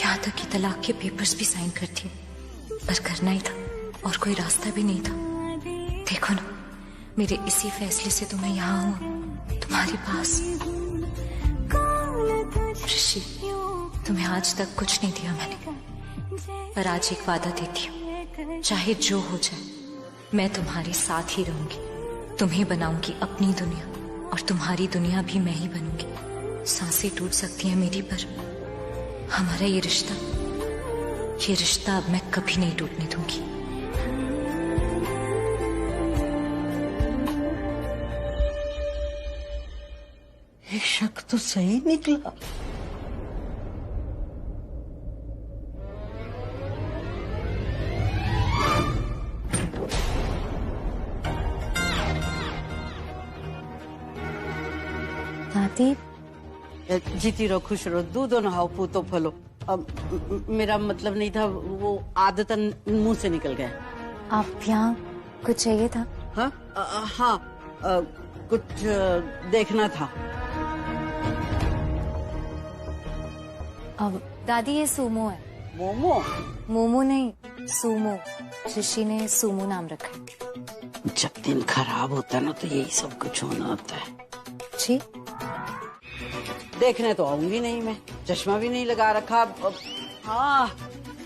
यहाँ तक कि तलाक के पेपर्स भी साइन कर दिए, पर करना ही था और कोई रास्ता भी नहीं था। देखो ना, मेरे इसी फैसले से तो मैं यहाँ हूँ तुम्हारे पास। ऋषि, तुम्हें आज तक कुछ नहीं दिया मैंने, पर आज एक वादा देती हूँ, चाहे जो हो जाए मैं तुम्हारे साथ ही रहूंगी। तुम्हें बनाऊंगी अपनी दुनिया और तुम्हारी दुनिया भी मैं ही बनूंगी। सांसें टूट सकती हैं मेरी, पर हमारा ये रिश्ता अब मैं कभी नहीं टूटने दूंगी। ये शक तो सही निकला। दादी, जीती रहो, खुश रहो, दूधो नहाओ, पूतो फलो। अब मेरा मतलब नहीं था, वो आदतन मुंह से निकल गया। आप यहाँ कुछ चाहिए था? हाँ हाँ, कुछ देखना था। अब दादी, ये सूमो है। मोमो? मोमो नहीं, सूमो। ऋषि ने सूमो नाम रखा है। जब दिन खराब होता है ना तो यही सब कुछ होना होता है। जी, देखने तो आऊंगी नहीं मैं, चश्मा भी नहीं लगा रखा। हाँ,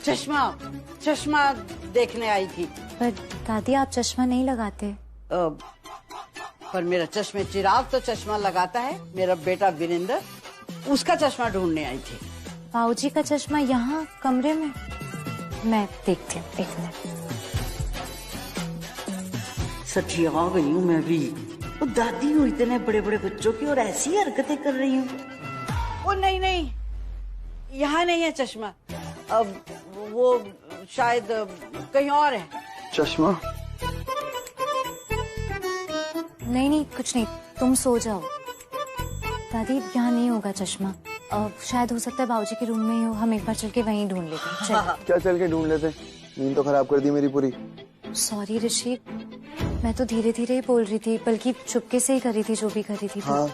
चश्मा देखने आई थी। पर दादी, आप चश्मा नहीं लगाते। पर मेरा चश्मे चिराग तो चश्मा लगाता है। मेरा बेटा वीरेंद्र, उसका चश्मा ढूंढने आई थी। बाबूजी का चश्मा यहाँ कमरे में? मैं देखती हूँ, एक मिनट। सच्ची आ गई हूँ मैं भी। वो दादी हूँ इतने बड़े बड़े बच्चों की और ऐसी हरकतें कर रही हूँ। वो नहीं, यहाँ नहीं है चश्मा। अब वो शायद कहीं और है। चश्मा? नहीं, कुछ नहीं, तुम सो जाओ। दादी, यहाँ नहीं होगा चश्मा। शायद हो सकता है बाबूजी के रूम में ही हो। हम एक बार चल के वहीं ढूंढ लेते हैं। क्या चल के ढूंढ लेते? नींद तो खराब कर दी मेरी पूरी। सॉरी ऋषि, मैं तो धीरे धीरे ही बोल रही थी, बल्कि चुपके से ही कर रही थी जो भी कर रही थी। हाँ,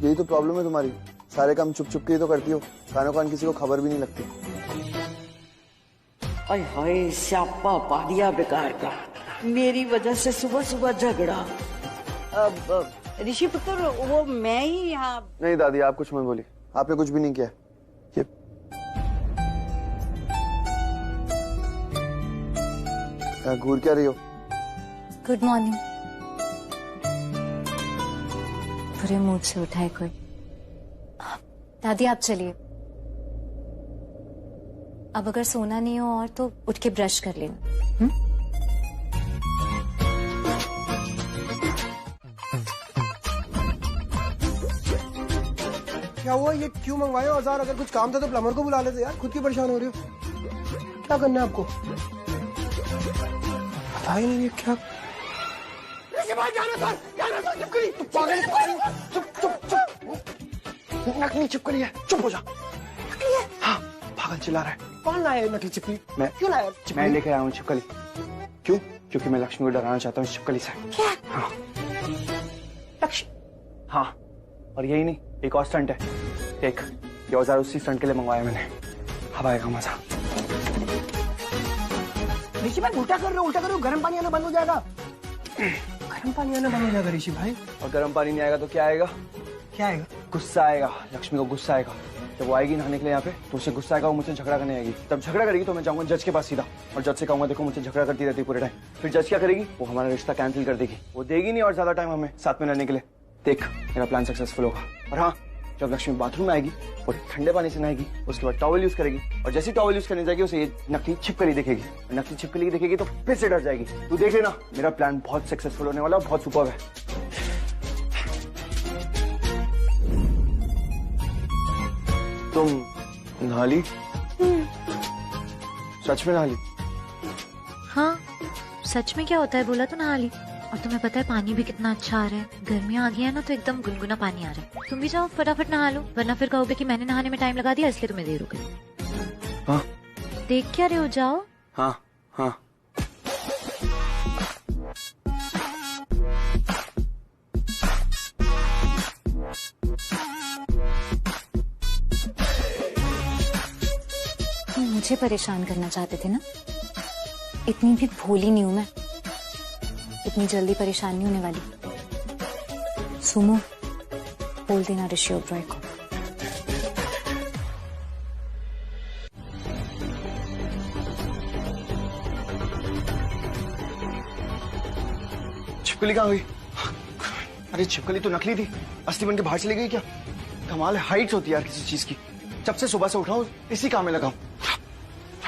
यही तो प्रॉब्लम है तुम्हारी, सारे काम चुप चुप के ही तो करती हो, कानों कान किसी को खबर भी नहीं लगती। अय हाय, स्यापा पा दिया बेकार का। मेरी वजह से सुबह सुबह झगड़ा। अब ऋषि पुत्र, वो मैं ही यहाँ। नहीं दादी, आप कुछ मत बोलिए, आपने कुछ भी नहीं किया। ये घूर क्या रही हो? Good morning. बुरे मूड से उठा है कोई। दादी, आप चलिए। अब अगर सोना नहीं हो और तो उठ के ब्रश कर लेना। क्या हुआ? ये क्यों मंगवाए औजार? अगर कुछ काम था तो प्लम्बर को बुला लेते यार, खुद की परेशान हो रही हो। क्या करना है आपको? पता ही नहीं क्या। नकली छिपकली है, चुप हो जा। नकली है? हाँ, पागल चिल्ला रहा है। कौन लाया नकली छिपकली? मैं। क्यों लाया? मैं लेके आया हूँ छिपकली। क्यों? क्योंकि मैं लक्ष्मी को डराना चाहता हूँ छिपकली से। क्या? हाँ। लक्ष्मी? हाँ, और यही नहीं, एक और स्टंट है। एक ये औजार उसी स्टंट के लिए मंगवाया मैंने। अब आएगा मजा। ऋषि भाई, उल्टा कर रहे हो, गर्म पानी आना बंद हो जाएगा। गर्म पानी आना बंद हो जाएगा ऋषि भाई। और गर्म पानी नहीं आएगा तो क्या आएगा? क्या आएगा? गुस्सा आएगा। लक्ष्मी को गुस्सा आएगा। जब वो आएगी नहाने के लिए यहाँ पे तो उसे गुस्सा आएगा, वो मुझसे झगड़ा करने आएगी। तब झगड़ा करेगी तो मैं जाऊंगा जज के पास सीधा, और जज से कहूंगा देखो मुझसे झगड़ा करती रहती है पूरे टाइम। फिर जज क्या करेगी? वो हमारा रिश्ता कैंसिल कर देगी। वो देगी नहीं और ज्यादा टाइम हमें साथ में रहने के लिए। देख, मेरा प्लान सक्सेसफुल होगा। और हाँ, जब लक्ष्मी बाथरूम में आएगी वो ठंडे पानी से नहाएगी, उसके बाद टॉवल यूज करेगी, और जैसे ही टॉवल यूज करने जाएगी उसे ये नकली छिपकली दिखेगी। नकली छिपकली दिखेगी तो फिर से डर जाएगी। तू देख लेना, मेरा प्लान बहुत सक्सेसफुल होने वाला है, बहुत सुपर्ब है। तुम नहा ली? सच में नहा ली? हाँ, सच में क्या होता है बोला तो नहा ली। और तुम्हें पता है पानी भी कितना अच्छा आ रहा है। गर्मियाँ आ गई है ना तो एकदम गुनगुना पानी आ रहा है। तुम भी जाओ फटाफट नहा लो, वरना फिर कहोगे कि मैंने नहाने में टाइम लगा दिया इसलिए तुम्हें देर हो गई। हाँ, देख क्या रहे हो, जाओ। हाँ हाँ। तुम मुझे परेशान करना चाहते थे ना? इतनी भी भोली नहीं हूं मैं। इतनी जल्दी परेशान नहीं होने वाली। सुमो, बोल देना ऋषि ओबरॉय को। छिपकली कहाँ हुई? अरे छिपकली तो नकली थी, असली बन के बाहर चली गई क्या? कमाल है, हाइट्स होती है यार किसी चीज की। जब से सुबह से उठा हूँ इसी काम में लगा हूँ,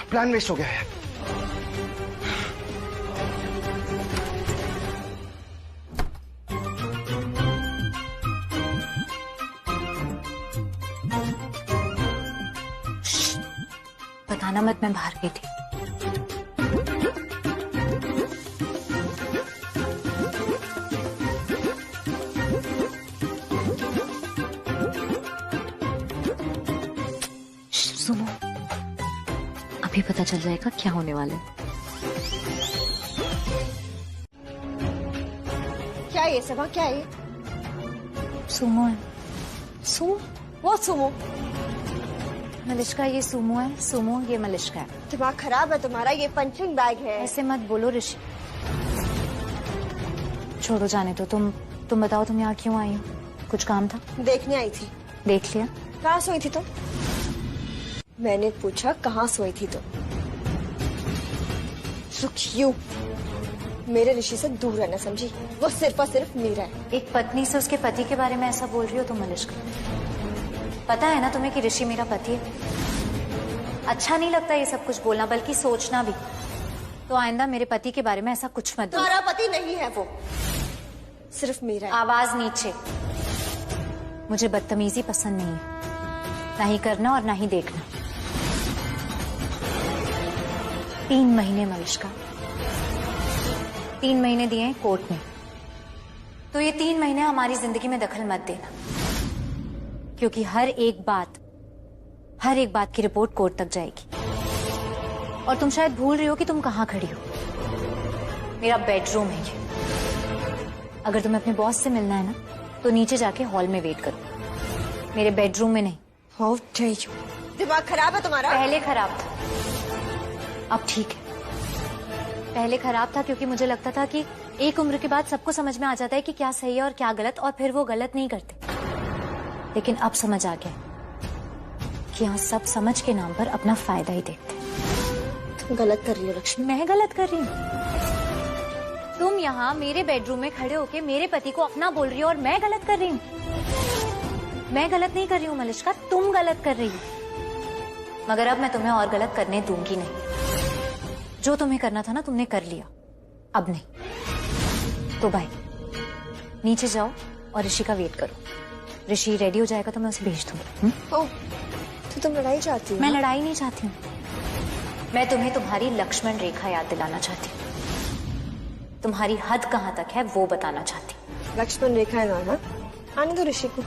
प्लान वेस्ट हो गया है। बताना मत, मैं बाहर गई थी। सुनो, अभी पता चल जाएगा क्या होने वाला है। क्या ये सबा, क्या है? सुमो है। सुमो? वो सुमो? मलिश्का, ये सुमो है। सुमो, ये मलिश्का है। दिमाग खराब है तुम्हारा, ये पंचिंग बैग है। ऐसे मत बोलो ऋषि। छोड़ो, जाने दो। तुम बताओ, तुम यहाँ क्यों आई हो? कुछ काम था? देखने आई थी। देख लिया। कहाँ सोई थी तुम? मैंने पूछा कहाँ सोई थी तुम? सुखियो, मेरे ऋषि से दूर रहना, समझी? वो सिर्फ और सिर्फ मेरा है। एक पत्नी से उसके पति के बारे में ऐसा बोल रही हो तुम मलिश्का? पता है ना तुम्हें कि ऋषि मेरा पति है? अच्छा नहीं लगता ये सब कुछ बोलना, बल्कि सोचना भी। तो आइंदा मेरे पति के बारे में ऐसा कुछ मत बोलो। तुम्हारा पति नहीं है वो, सिर्फ मेरा है। आवाज नीचे। मुझे बदतमीजी पसंद नहीं है, ना ही करना और ना ही देखना। 3 महीने मलिश्का, 3 महीने दिए हैं कोर्ट में। तो ये 3 महीने हमारी जिंदगी में दखल मत देना, क्योंकि हर एक बात की रिपोर्ट कोर्ट तक जाएगी। और तुम शायद भूल रही हो कि तुम कहाँ खड़ी हो। मेरा बेडरूम है ये। अगर तुम्हें अपने बॉस से मिलना है ना, तो नीचे जाके हॉल में वेट करो, मेरे बेडरूम में नहीं। How dare you? दिमाग खराब है तुम्हारा? पहले खराब था, अब ठीक है। पहले खराब था क्योंकि मुझे लगता था कि एक उम्र के बाद सबको समझ में आ जाता है कि क्या सही है और क्या गलत, और फिर वो गलत नहीं करते। लेकिन अब समझ आ गया कि यहाँ सब समझ के नाम पर अपना फायदा ही देखते। तुम गलत कर रही हो लक्ष्मी। मैं गलत कर रही हूँ? तुम यहाँ मेरे बेडरूम में खड़े होके मेरे पति को अपना बोल रही हो और मैं गलत कर रही हूँ? मैं गलत नहीं कर रही हूँ मलिश्का, तुम गलत कर रही हो। मगर अब मैं तुम्हें और गलत करने दूंगी नहीं। जो तुम्हें करना था ना, तुमने कर लिया, अब नहीं। तो भाई नीचे जाओ और ऋषि का वेट करो। ऋषि रेडी हो जाएगा तो मैं उसे भेज दूंगी। तो तुम लड़ाई चाहती हो? मैं लड़ाई नहीं चाहती हूँ, मैं तुम्हें तुम्हारी लक्ष्मण रेखा याद दिलाना चाहती हूँ। तुम्हारी हद कहाँ तक है वो बताना चाहती हूँ। लक्ष्मण रेखा है ना? आने दो ऋषि को।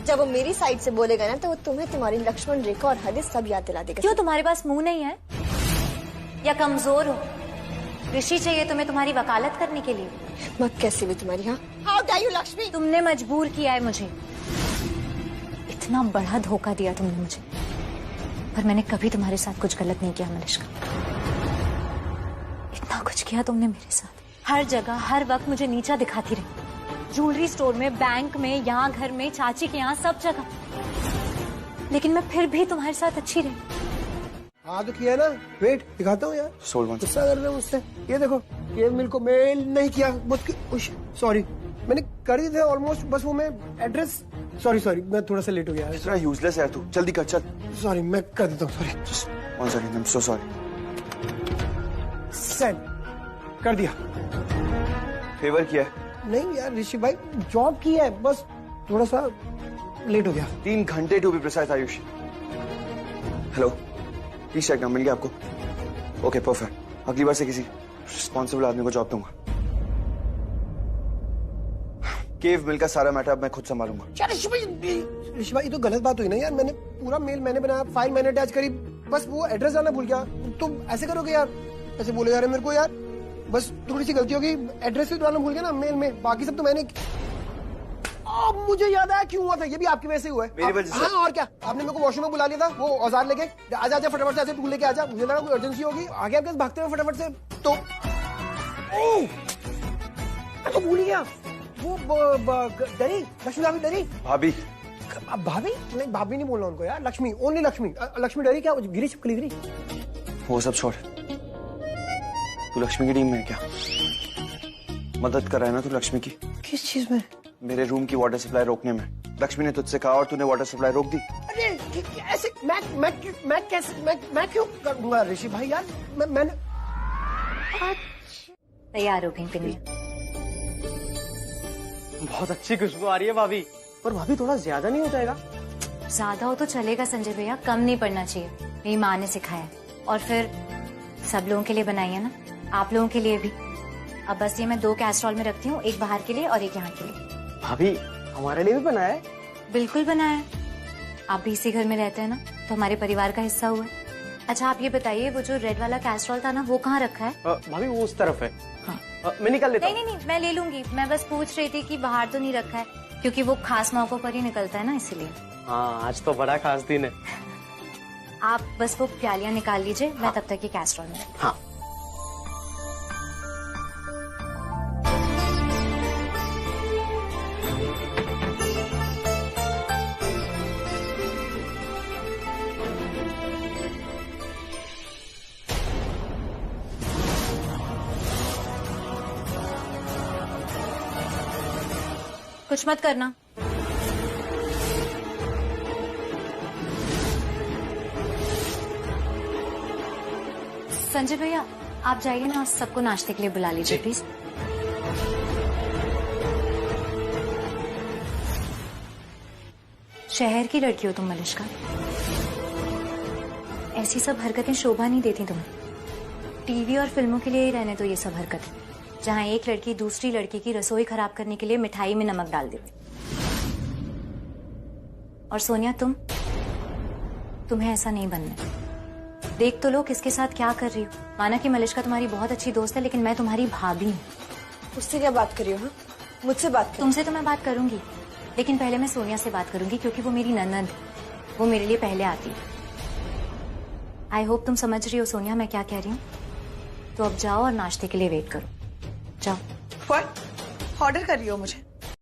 जब वो मेरी साइड से बोलेगा ना, तो वो तुम्हें तुम्हारी लक्ष्मण रेखा और हद सब याद दिला देगा। क्यों, तुम्हारे पास मुंह नहीं है या कमजोर हो? ऋषि चाहिए तुम्हें तुम्हारी वकालत करने के लिए? मत कैसे भी तुम्हारी। हाँ, हाउ डेयर यू लक्ष्मी। तुमने मजबूर किया है मुझे, इतना बड़ा धोखा दिया तुमने मुझे। पर मैंने कभी तुम्हारे साथ कुछ गलत नहीं किया मलिश्का। इतना कुछ किया तुमने मेरे साथ। हर जगह हर वक्त मुझे नीचा दिखाती रही। ज्वेलरी स्टोर में, बैंक में, यहाँ घर में, चाची के यहाँ, सब जगह। लेकिन मैं फिर भी तुम्हारे साथ अच्छी रही। हाँ तो किया ना। वेट दिखाता हूँ यार। गुस्सा कर रहे हो मुझसे? ये देखो, ये मेरे को मेल नहीं किया। सॉरी, मैंने कर दिए थे ऑलमोस्ट। बस वो मैं एड्रेस, सॉरी मैं थोड़ा सा लेट हो गया। इतना यूजलेस है तू, जल्दी कर चल। सॉरी, मैं कर देता हूँ। Sorry, 1 second, I am so sorry. Send कर दिया। फेवर किया है? नहीं यार ऋषि भाई, जॉब की है, बस थोड़ा सा लेट हो गया। 3 घंटे to be precise. Ayush, hello, please check ना, मिल गया आपको? Okay perfect. अगली बार से किसी रिस्पॉन्सिबल आदमी को जॉब दूंगा। केव मिल का सारा मैटर अब मैं खुद संभालूंगा। यार ऋषि भाई ये तो गलत बात हुई ना यार। मैंने पूरा मेल मैंने बनाया, फाइल मैंने अटैच करी, बस वो एड्रेस डालना भूल गया। तुम ऐसे करोगे यार? ऐसे बोले जा रहे मेरे को यार। बस थोड़ी सी गलती होगी, एड्रेस भी डालना भूल गया ना मेल में, बाकी सब तो मैंने। अब मुझे याद आया क्यों हुआ था, ये भी आपकी वजह से हुआ है। मेरी वजह से? हाँ और क्या, आपने मेरे को वॉशरूम में बुला लिया था, वो औजार लेके आजा फटाफट से, ऐसे टूल लेके आजा। मुझे लगा कोई अर्जेंसी होगी, आगे आपके भागते हुए फटाफट से। तो मैं तो भूल ही गया। वो डरी, लक्ष्मी भाभी डरी। भाभी भाभी नहीं, भाभी नहीं बोलना उनको यार, लक्ष्मी, ओनली लक्ष्मी। लक्ष्मी डरी क्या? गिरी छिपकली गिरी। वो सब छोड़, तू लक्ष्मी की टीम में है क्या? मदद कर रहा है ना तू लक्ष्मी की? किस चीज में? मेरे रूम की वाटर सप्लाई रोकने में। लक्ष्मी ने तुझसे कहा और तूने वाटर सप्लाई रोक दी। अरे ऐसे मैं क्यों कर दूंगा ऋषि भाई यार? मैंने तैयार हो गई पिंडियाँ। बहुत अच्छी खुशबू आ रही है भाभी। पर भाभी थोड़ा ज्यादा नहीं हो जाएगा? ज्यादा हो तो चलेगा संजय भैया, कम नहीं पड़ना चाहिए। मेरी माँ ने सिखाया, और फिर सब लोगों के लिए बनाई है ना, आप लोगों के लिए भी। अब बस ये मैं 2 कैस्ट्रॉल में रखती हूँ, एक बाहर के लिए और एक यहाँ के लिए। भाभी हमारे लिए भी बनाया है? बिल्कुल बनाया है। आप भी इसी घर में रहते हैं ना, तो हमारे परिवार का हिस्सा हुआ। अच्छा आप ये बताइए, वो जो रेड वाला कैस्ट्रॉल था ना, वो कहाँ रखा है? भाभी वो उस तरफ है। हाँ। मैं निकाल लेता हूँ। नहीं, मैं ले लूंगी। मैं बस पूछ रही थी कि बाहर तो नहीं रखा है, क्योंकि वो खास मौकों पर ही निकलता है ना, इसीलिए। हाँ आज तो बड़ा खास दिन है। आप बस वो प्यालियां निकाल लीजिए, मैं तब तक ये कैस्ट्रॉल में। हाँ। कुछ मत करना। संजय भैया आप जाइए ना, सबको नाश्ते के लिए बुला लीजिए प्लीज। शहर की लड़की हो तुम मलिष्का, ऐसी सब हरकतें शोभा नहीं देती तुम्हें। टीवी और फिल्मों के लिए ही रहने तो ये सब हरकतें, जहां एक लड़की दूसरी लड़की की रसोई खराब करने के लिए मिठाई में नमक डाल देती। और सोनिया तुम्हें ऐसा नहीं बनना। देख तो लो किसके साथ क्या कर रही हो। माना कि मलिष्का तुम्हारी बहुत अच्छी दोस्त है, लेकिन मैं तुम्हारी भाभी हूँ। उससे क्या बात करी हो? मुझसे बात कर। तुमसे तो मैं बात करूंगी, लेकिन पहले मैं सोनिया से बात करूंगी, क्योंकि वो मेरी ननद है, वो मेरे लिए पहले आती है। आई होप तुम समझ रही हो सोनिया मैं क्या कह रही हूँ। तो अब जाओ और नाश्ते के लिए वेट करो, जाओ। ऑर्डर कर रही हो मुझे?